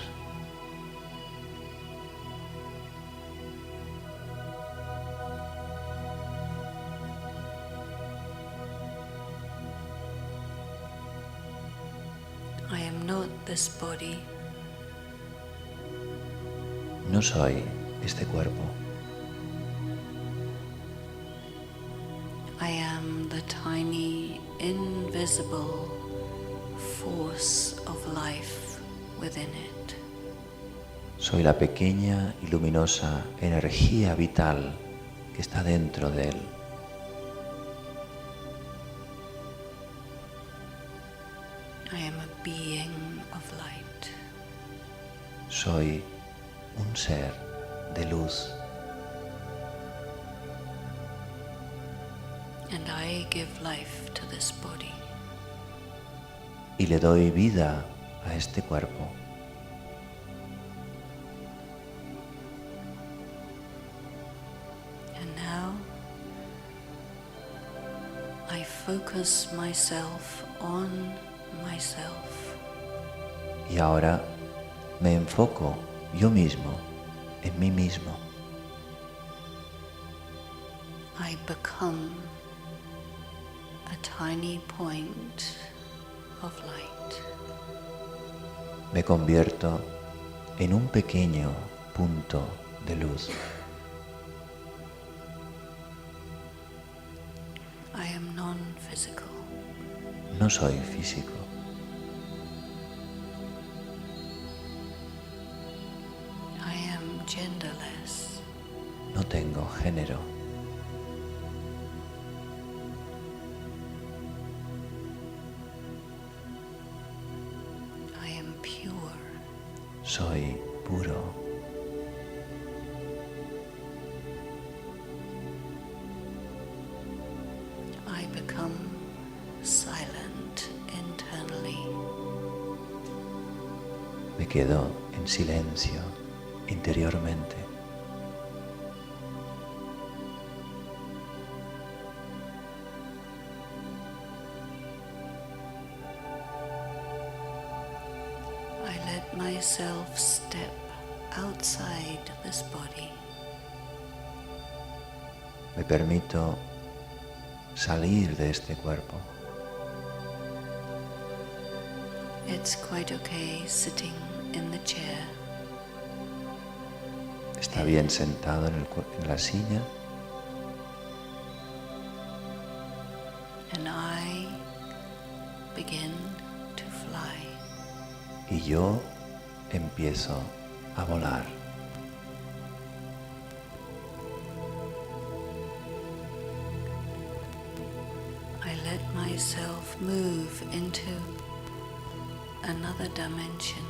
I am not this body. No soy este cuerpo. I am the tiny, invisible force of life within it. Soy la pequeña y luminosa energía vital que está dentro de él. I am a being of light. Soy un ser de luz. And I give life to this body. Y le doy vida a este cuerpo. And now I focus myself on myself. Y ahora me enfoco yo mismo en mí mismo. I become a tiny point of light. Me convierto en un pequeño punto de luz. I am non-physical. No soy físico. I am genderless. No tengo género. I am pure. Soy puro. I become silent internally. Me quedo en silencio interiormente. I let myself step outside this body. Me permito salir de este cuerpo. It's quite okay sitting in the chair. Está bien sentado en la silla. And I begin to fly. Y yo empiezo a volar. I let myself move into another dimension.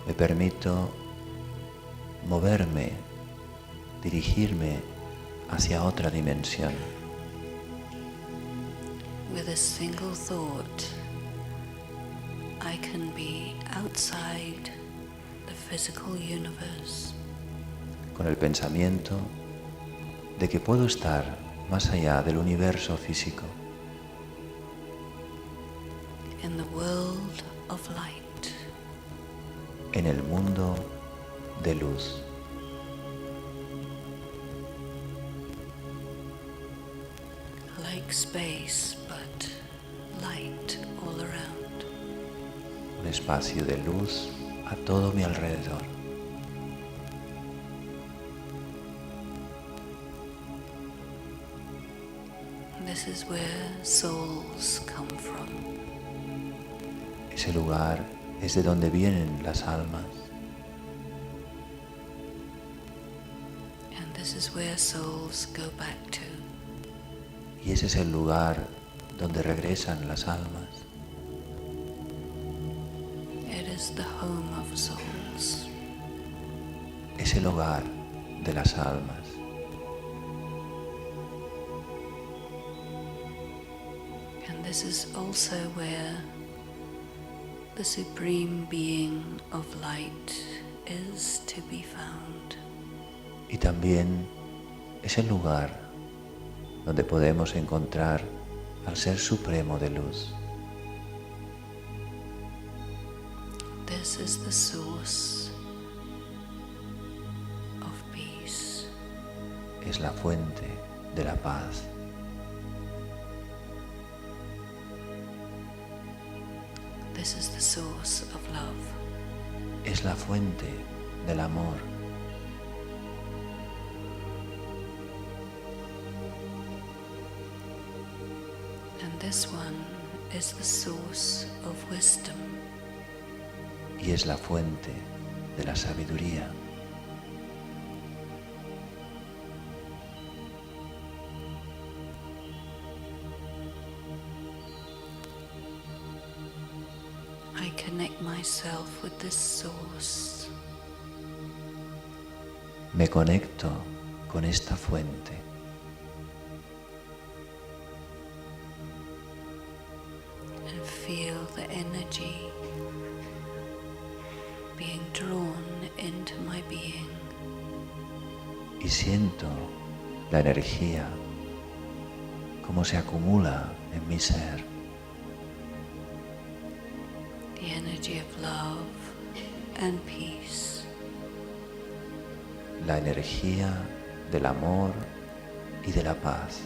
Me permito moverme, dirigirme hacia otra dimensión. With a single thought, I can be outside the physical universe. Con el pensamiento de que puedo estar más allá del universo físico. In the world of light. En el mundo de luz. Like space, but light all around. Un espacio de luz a todo mi alrededor. This is where souls come from. Ese lugar es de donde vienen las almas. And this is where souls go back to. Y ese es el lugar donde regresan las almas. It is the home of souls. Es el hogar de las almas. And this is also where the Supreme Being of Light is to be found. Y también es el lugar donde podemos encontrar al Ser Supremo de Luz. This is the source of peace. Es la fuente de la paz. This is the source of love. Es la fuente del amor. And this one is the source of wisdom. Y es la fuente de la sabiduría. I connect myself with this source. Me conecto con esta fuente. And feel the energy being drawn into my being. Y siento la energía como se acumula en mi ser. The energy of love and peace. La energía del amor y de la paz.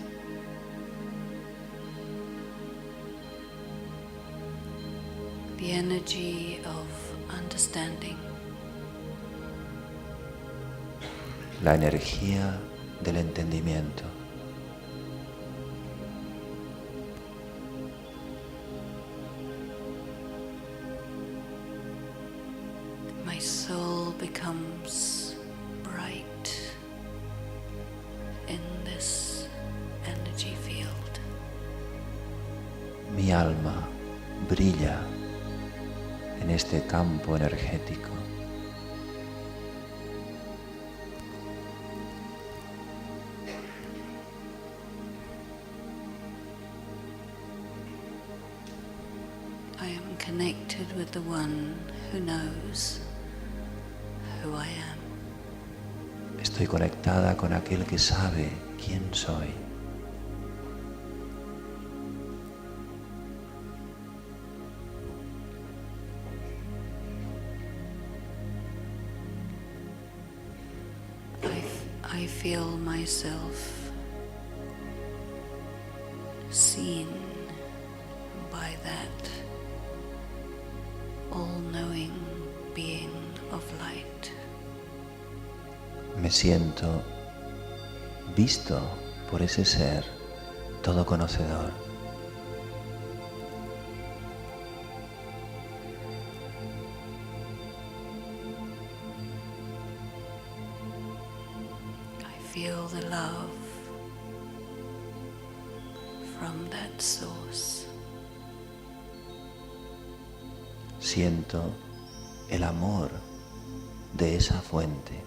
The energy of understanding. La energía del entendimiento. My soul becomes bright in this energy field. Mi alma brilla en este campo energético. I am connected with the one who knows who I am. Estoy conectada con aquel que sabe quién soy. I feel myself seen by that all-knowing being of light. Me siento visto por ese ser todoconocedor. I feel the love from that source. Siento el amor de esa fuente.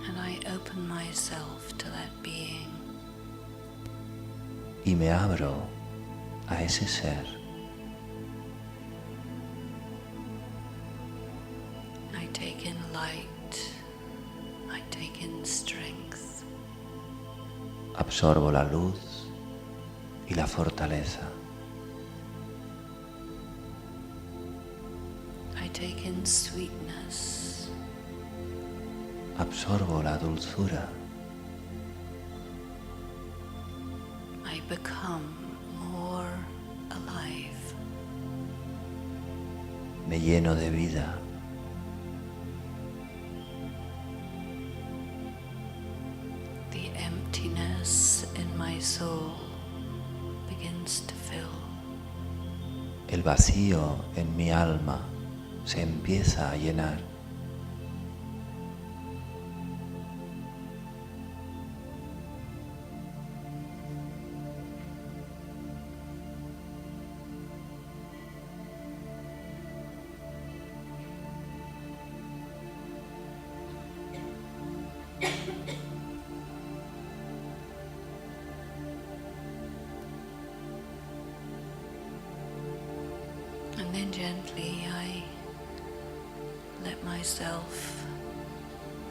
And I open myself to that being. Y me abro a ese ser. I take in light. I take in strength. Absorbo la luz y la fortaleza. I take in sweetness. Absorbo la dulzura. I become more alive. Me lleno de vida. The emptiness in my soul begins to fill. El vacío en mi alma se empieza a llenar. And then gently I let myself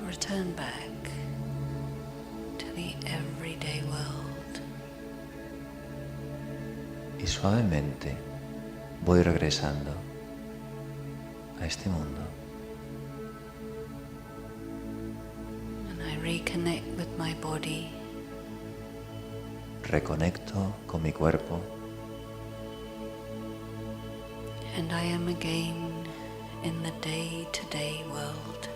return back to the everyday world. Y suavemente voy regresando a este mundo. And I reconnect with my body. Reconecto con mi cuerpo. And I am again in the day-to-day world.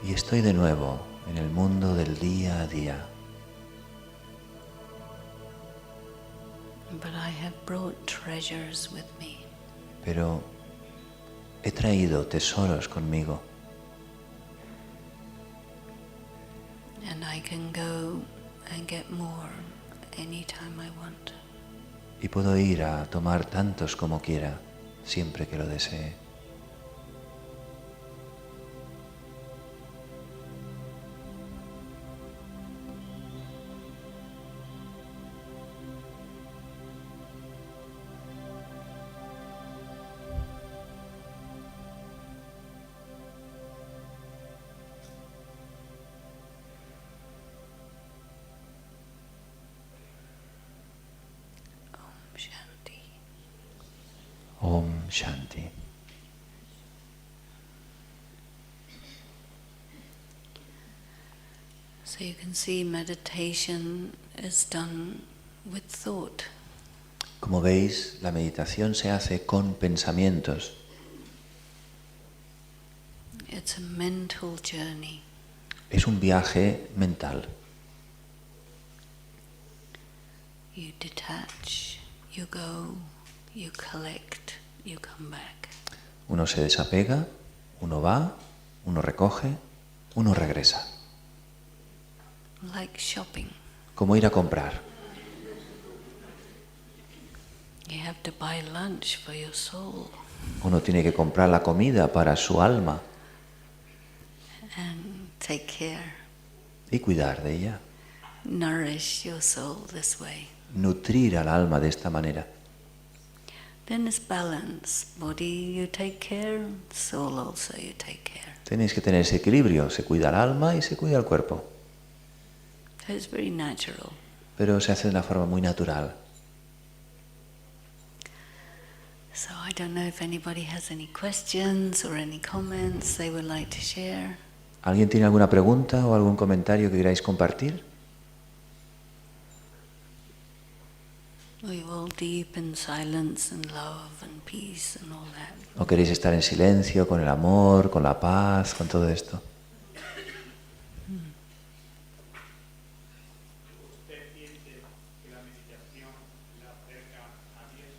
Y estoy de nuevo en el mundo del día a día. But I have brought treasures with me. Pero he traído tesoros conmigo. And I can go and get more anytime I want. Y puedo ir a tomar tantos como quiera, siempre que lo desee. Shanti. Om Shanti. So you can see meditation is done with thought. Como veis, la meditación se hace con pensamientos. It's a mental journey. Es un viaje mental. You detach, you go, you collect, you come back. Uno se desapega, uno va, uno recoge, uno regresa. Like shopping. Como ir a comprar. You have to buy lunch for your soul. Uno tiene que comprar la comida para su alma And take care. y cuidar de ella. Nourish your soul this way. Nutrir al alma de esta manera. Then it's balance. Body you take care, soul also you take care. Tenéis que tener ese equilibrio. Se cuida el alma y se cuida el cuerpo. So it's very natural. Pero se hace de una forma muy natural. So I don't know if anybody has any questions or any comments they would like to share. ¿Alguien tiene alguna pregunta o algún comentario que queráis compartir? We all deep in silence and love and peace and all that. ¿O queréis estar en silencio, con el amor, con la paz, con todo esto? ¿Usted siente que la meditación la acerca a Dios?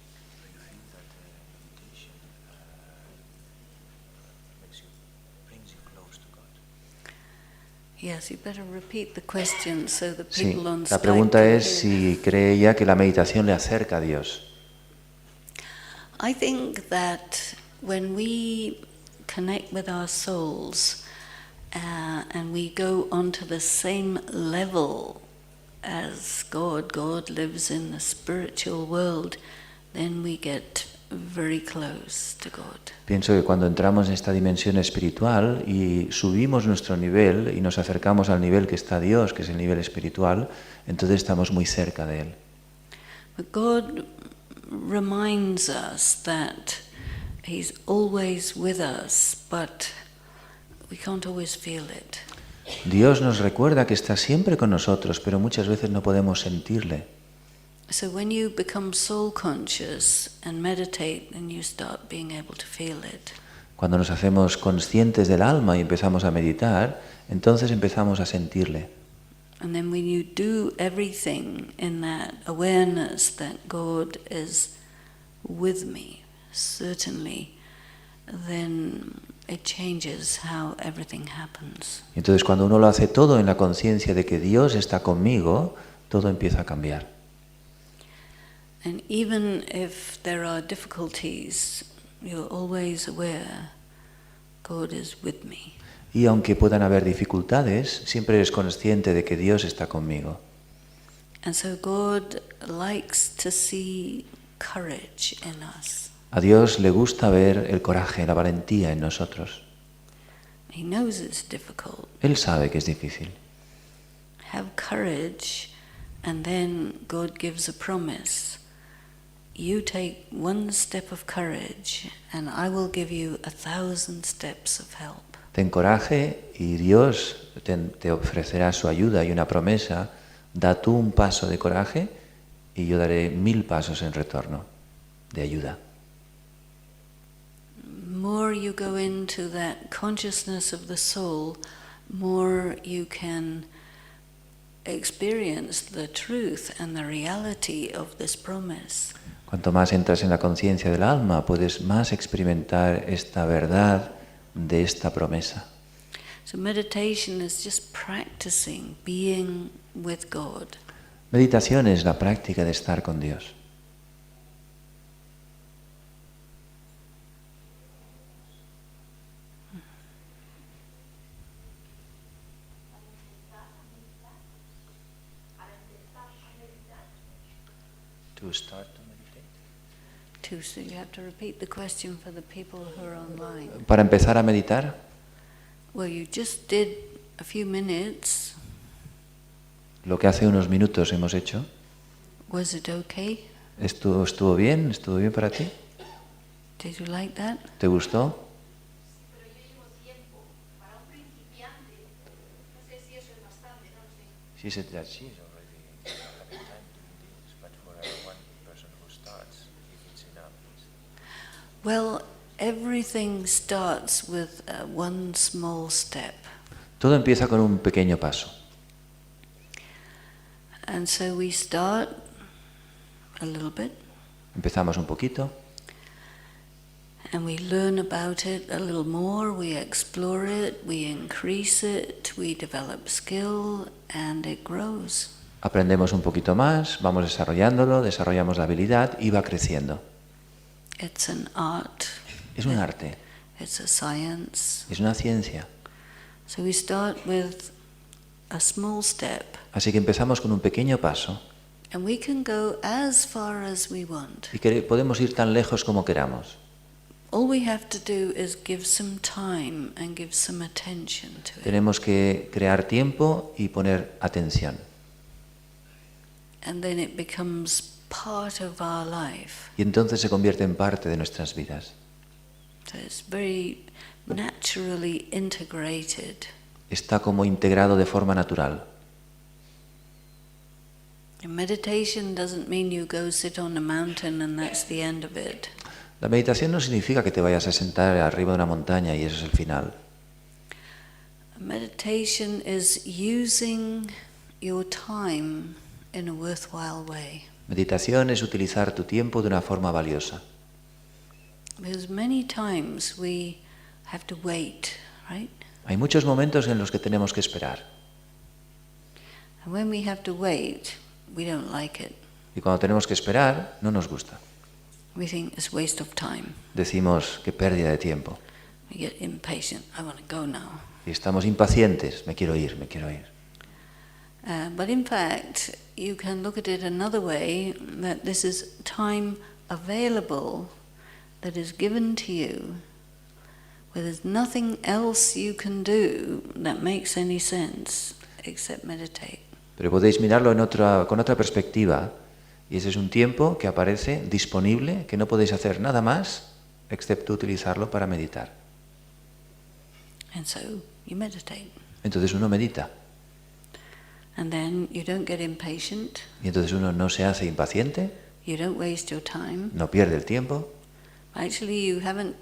Yes, you better repeat the question so the Sí, people on la Skype pregunta can es hear. si cree ella que la meditación le acerca a Dios. I think that when we connect with our souls and we go onto the same level as God lives in the spiritual world, then we get very close to God. Pienso que cuando entramos en esta dimensión espiritual y subimos nuestro nivel y nos acercamos al nivel que está Dios, que es el nivel espiritual, entonces estamos muy cerca de Él. But God reminds us that He's always with us, but we can't always feel it. Dios nos recuerda que está siempre con nosotros, pero muchas veces no podemos sentirle. So when you become soul conscious and meditate, then you start being able to feel it. Cuando nos hacemos conscientes del alma y empezamos a meditar, entonces empezamos a sentirle. And then when you do everything in that awareness that God is with me, certainly, then it changes how everything happens. Entonces cuando uno lo hace todo en la conciencia de que Dios está conmigo, todo empieza a cambiar. And even if there are difficulties, you're always aware God is with me. Y aunque puedan haber dificultades, siempre eres consciente de que Dios está conmigo. And so God likes to see courage in us. A Dios le gusta ver el coraje, la valentía en nosotros. He knows it's difficult. Él sabe que es difícil. Have courage, and then God gives a promise. You take one step of courage, and I will give you 1,000 steps of help. Ten coraje y Dios te ofrecerá su ayuda y una promesa. Da tú un paso de coraje y yo daré 1000 pasos en retorno de ayuda. More you go into that consciousness of the soul, more you can experience the truth and the reality of this promise. Cuanto más entras en la conciencia del alma, puedes más experimentar esta verdad de esta promesa. So meditation is just practicing being with God. Meditación es la práctica de estar con Dios. To start to meditate. So you have to repeat the question for the people who are online. Para empezar a meditar, Well, you just did a few minutes. lo que hace unos minutos hemos hecho, Was it okay? ¿estuvo bien? ¿Estuvo bien para ti? Did you like that? ¿Te gustó? Pero yo llevo tiempo. Para un principiante, no sé si eso es bastante, no lo sé. She said that she's already having time doing this, but for one person who starts, if it's enough. Well, everything starts with one small step. Todo empieza con un pequeño paso. And so we start a little bit, Empezamos un poquito, and we learn about it a little more, we explore it, we increase it, we develop skill, and it grows. aprendemos un poquito más, vamos desarrollándolo, desarrollamos la habilidad y va creciendo. It's an art, Es un arte, it's a science. es una ciencia. So we start with a small step, Así que empezamos con un pequeño paso and we can go as far as we want. y podemos ir tan lejos como queramos. All we have to do is give some time and give some attention to it. Tenemos que crear tiempo y poner atención. And then it becomes part of our life. Y entonces se convierte en parte de nuestras vidas. So it's very naturally integrated. Está como integrado de forma natural. And meditation doesn't mean you go sit on a mountain and that's the end of it. La meditación no significa que te vayas a sentar arriba de una montaña y eso es el final. Meditation is using your time in a worthwhile way. Meditación es utilizar tu tiempo de una forma valiosa. Because many times we have to wait, right? Hay muchos momentos en los que tenemos que esperar. And when we have to wait, we don't like it. Y cuando tenemos que esperar, no nos gusta. We think it's waste of time. Decimos que pérdida de tiempo. We get impatient. I want to go now. Y estamos impacientes. Me quiero ir, me quiero ir. But in fact, you can look at it another way, that this is time available that is given to you, where there's nothing else you can do that makes any sense except meditate. Pero podéis mirarlo con otra perspectiva. Y ese es un tiempo que aparece disponible, que no podéis hacer nada más excepto utilizarlo para meditar. And so you meditate. Entonces uno medita. And then you don't get impatient, Y entonces uno no se hace impaciente, you don't waste your time. no pierde el tiempo. Actually, you haven't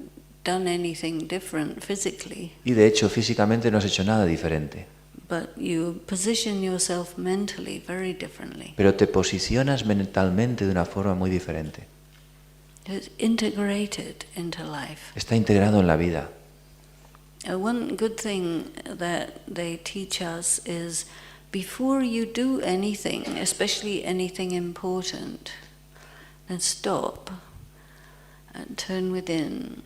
done anything different physically, Y de hecho físicamente no has hecho nada diferente. but you position yourself mentally very differently. Pero te posicionas mentalmente de una forma muy diferente. It's integrated into life. Está integrado en la vida. One good thing that they teach us is before you do anything, especially anything important, then stop and turn within,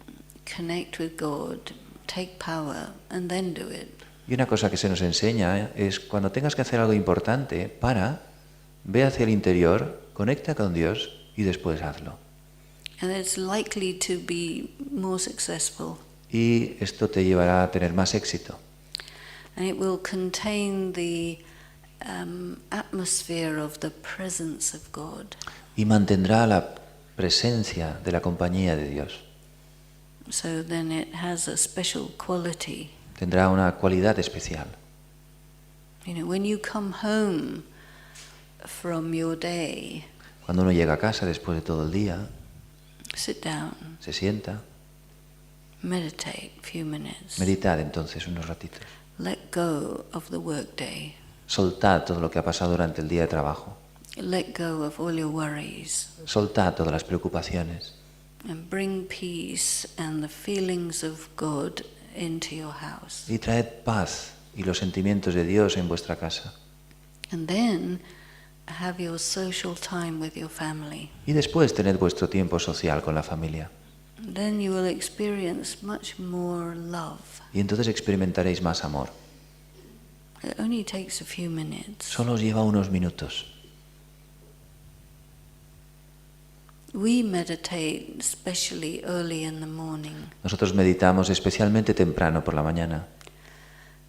connect with God, take power, and then do it. Y una cosa que se nos enseña es cuando tengas que hacer algo importante, ve hacia el interior, conecta con Dios y después hazlo. And it's likely to be more successful. Y esto te llevará a tener más éxito. And it will contain the atmosphere of the presence of God. Y mantendrá la presencia de la compañía de Dios. So then it has a special quality. Tendrá una cualidad especial. You know, when you come home from your day, Cuando uno llega a casa después de todo el día, sit down, se sienta, meditate a few minutes. meditad entonces unos ratitos. Let go of the workday. Soltad todo lo que ha pasado durante el día de trabajo. Let go of all your worries. Soltad todas las preocupaciones. And bring peace and the feelings of God into your house. Y traed paz y los sentimientos de Dios en vuestra casa. And then have your social time with your family. Y después tened vuestro tiempo social con la familia. Then you will experience much more love. Y entonces experimentaréis más amor. It only takes a few minutes. Solo os lleva unos minutos. We meditate especially early in the morning. Nosotros meditamos especialmente temprano por la mañana.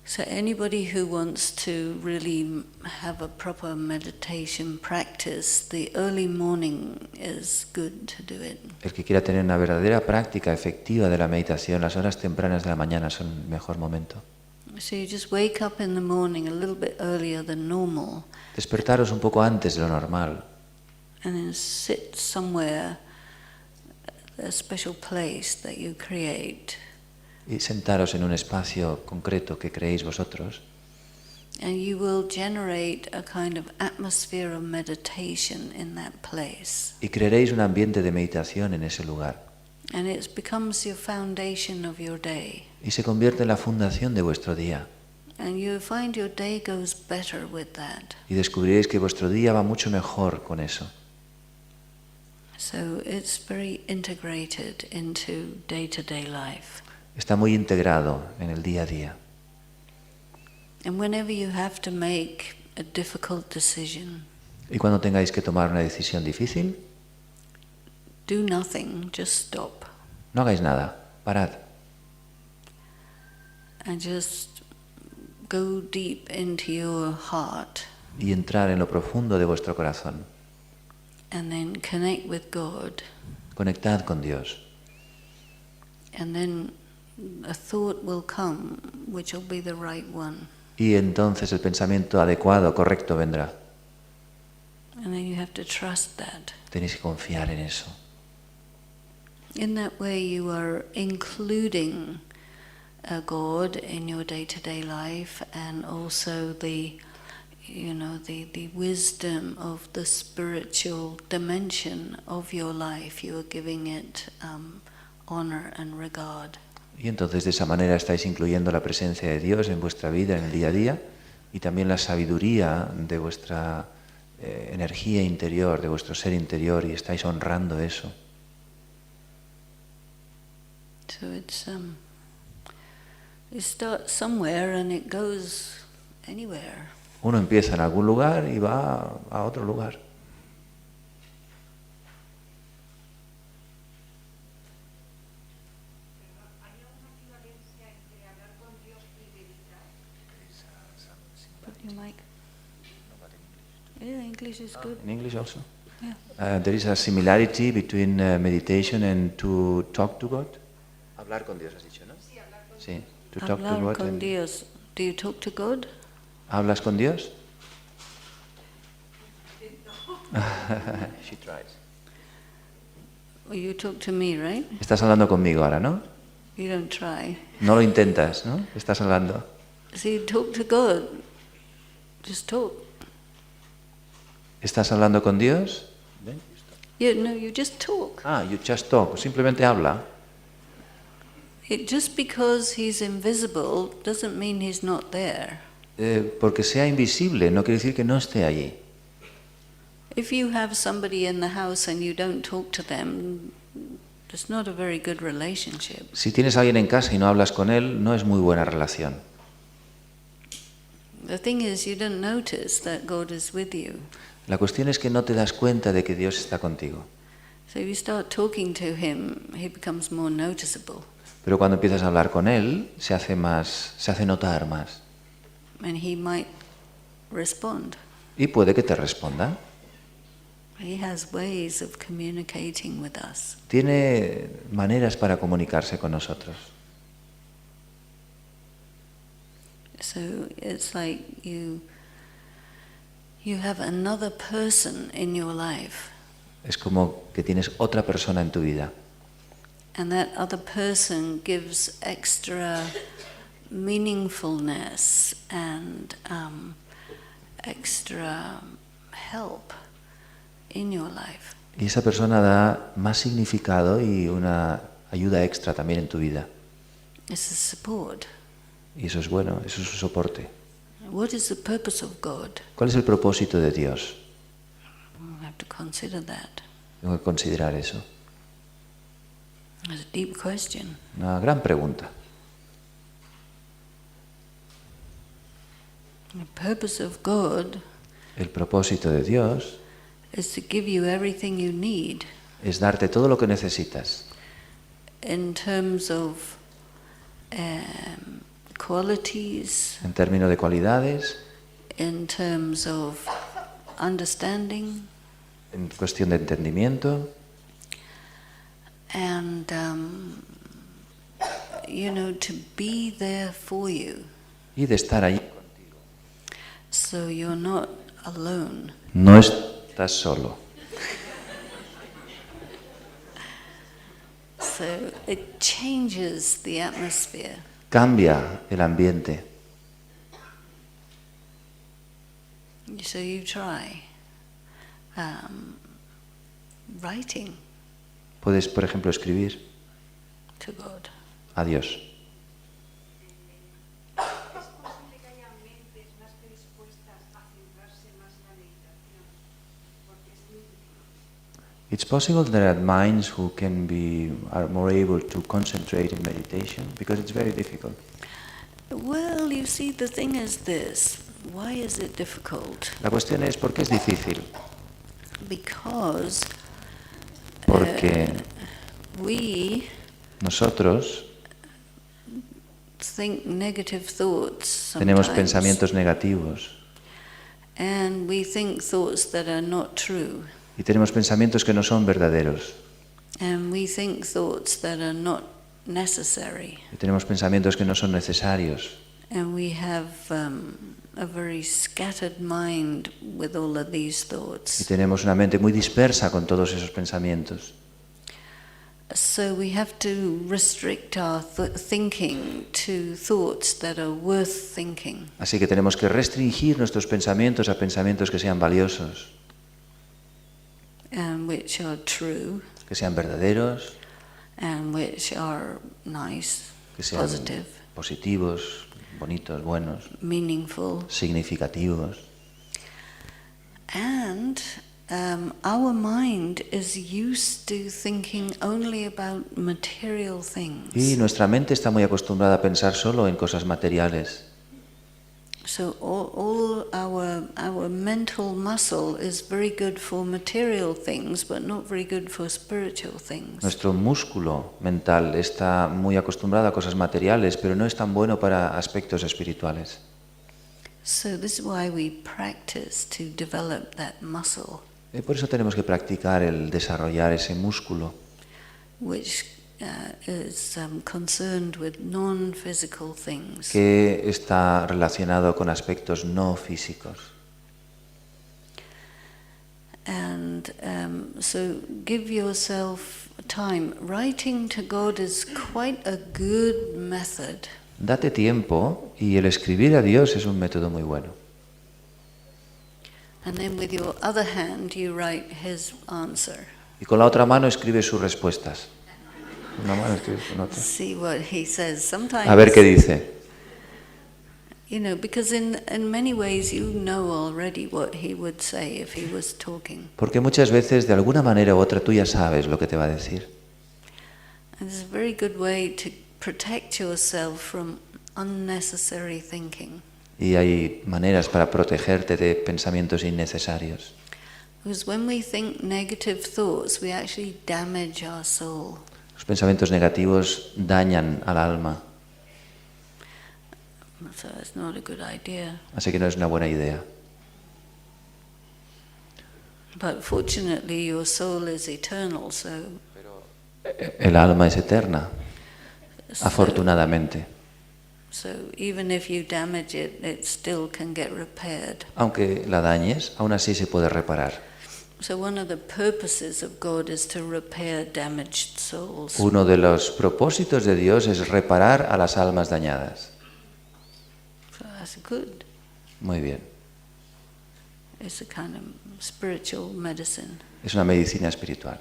So anybody who wants to really have a proper meditation practice, the early morning is good to do it. El que quiera tener una verdadera práctica efectiva de la meditación, las horas tempranas de la mañana son el mejor momento. So you just wake up in the morning a little bit earlier than normal Despertaros un poco antes de lo normal and then sit somewhere, a special place that you create, y sentaros en un espacio concreto que creéis vosotros and you will generate a kind of atmosphere of meditation in that place. y crearéis un ambiente de meditación en ese lugar And it becomes your foundation of your day. y se convierte en la fundación de vuestro día And you find your day goes better with that. y descubriréis que vuestro día va mucho mejor con eso. So it's very integrated into day-to-day life. Está muy integrado en el día a día. And whenever you have to make a difficult decision, Y cuando tengáis que tomar una decisión difícil, do nothing, just stop no hagáis nada, parad and just go deep into your heart y entrar en lo profundo de vuestro corazón. and then connect with God. Conectad con Dios. And then a thought will come which will be the right one. Y entonces el pensamiento adecuado, correcto vendrá. And then you have to trust that. Tenéis que confiar en eso. In that way you are including God in your day-to-day life, and also the wisdom of the spiritual dimension of your life. You are giving it honor and regard. Y entonces de esa manera estáis incluyendo la presencia de Dios en vuestra vida, en el día a día, y también la sabiduría de vuestra energía interior, de vuestro ser interior, y estáis honrando eso. So it starts somewhere and it goes anywhere. Uno empieza en algún lugar y va a otro lugar. ¿Hay alguna equivalencia entre hablar con Dios y meditar? Put your mic. Yeah, English is good. In English also? Yeah. There is a similarity between meditation and to talk to God. Hablar con Dios, has dicho, ¿no? Sí, hablar con Sí, to talk to Hablar God. con Dios. Do you talk to God? ¿Hablas con Dios? She tries. Or you talk to me, right? Estás hablando conmigo ahora, ¿no? You don't try. No lo intentas, ¿no? Estás hablando. So you talk to God. Just talk. ¿Estás hablando con Dios? Yeah, no, you just talk. Ah, you just talk. Simplemente habla. Just because he's invisible doesn't mean he's not there. Porque sea invisible no quiere decir que no esté allí. If you have somebody in the house and you don't talk to them, it's not a very good relationship. Si tienes a alguien en casa y no hablas con él, no es muy buena relación. The thing is, you don't notice that God is with you. La cuestión es que no te das cuenta de que Dios está contigo. So if you start talking to him, he becomes more noticeable. Pero cuando empiezas a hablar con él, se hace notar más. And he might respond. Y puede que te responda. He has ways of communicating with us. Tiene maneras para comunicarse con nosotros. So it's like you have another person in your life. Es como que tienes otra persona en tu vida. And that other person gives extra meaningfulness and extra help in your life. Y esa persona da más significado y una ayuda extra también en tu vida. It's a support. Y eso es bueno, eso es un soporte. What is the purpose of God? ¿Cuál es el propósito de Dios? We have to consider that. Tengo que considerar eso. It's a deep question. Una gran pregunta. The purpose of God El propósito de Dios is to give you everything you need es darte todo lo que necesitas in terms of qualities, en términos de cualidades, in terms of understanding, en cuestión de entendimiento and to be there for you, y de estar allí. so you're not alone. No estás solo. So it changes the atmosphere. Cambia el ambiente. So you try writing Puedes, por ejemplo, escribir to God. a Dios. ¿Es posible que haya mentes más predispuestas a centrarse más en la meditación? Porque es muy difícil. It's possible there are minds who are more able to concentrate in meditation because it's very difficult. Well, you see, the thing is this. Why is it difficult? La cuestión es ¿por qué es difícil? Because Porque we nosotros think negative thoughts tenemos sometimes, pensamientos negativos and we think thoughts that are not true, y tenemos pensamientos que no son verdaderos and we think thoughts that are not necessary, y tenemos pensamientos que no son necesarios and we have a very scattered mind with all of these y thoughts. tenemos una mente muy dispersa con todos esos pensamientos. So we have to restrict our thinking to thoughts that are worth thinking. Así que tenemos que restringir nuestros pensamientos a pensamientos que sean valiosos, And which are true, que sean verdaderos, and which are nice, que sean positive, positivos, bonitos, buenos, meaningful. significativos. And our mind is used to thinking only about material things. Y nuestra mente está muy acostumbrada a pensar solo en cosas materiales. So all our mental muscle is very good for material things, but not very good for spiritual things. Nuestro músculo mental está muy acostumbrado a cosas materiales, pero no es tan bueno para aspectos espirituales. So this is why we practice to develop that muscle, Y por eso tenemos que practicar el desarrollar ese músculo, which is concerned with non-physical things. que está relacionado con aspectos no físicos. And so give yourself time. Writing to God is quite a good method. Date tiempo y el escribir a Dios es un método muy bueno. And then with your other hand you write his answer. Y con la otra mano escribe sus respuestas. Una mano escribe con otra. See what he says. Sometimes, A ver qué dice. you know, because in many ways you know already what he would say if he was talking. Porque muchas veces, de alguna manera u otra, tú ya sabes lo que te va a decir. And it's a very good way to protect yourself from unnecessary thinking. Y hay maneras para protegerte de pensamientos innecesarios. Because when we think negative thoughts, we actually damage our soul. Los pensamientos negativos dañan al alma, So it's not a good idea. así que no es una buena idea. But fortunately your soul is eternal, so El alma es eterna, afortunadamente. So even if you damage it, it still can get repaired. Aunque la dañes, aún así se puede reparar. So one of the purposes of God is to repair damaged souls. Uno de los propósitos de Dios es reparar a las almas dañadas. So that's good. Muy bien. It's a kind of spiritual medicine. Es una medicina espiritual.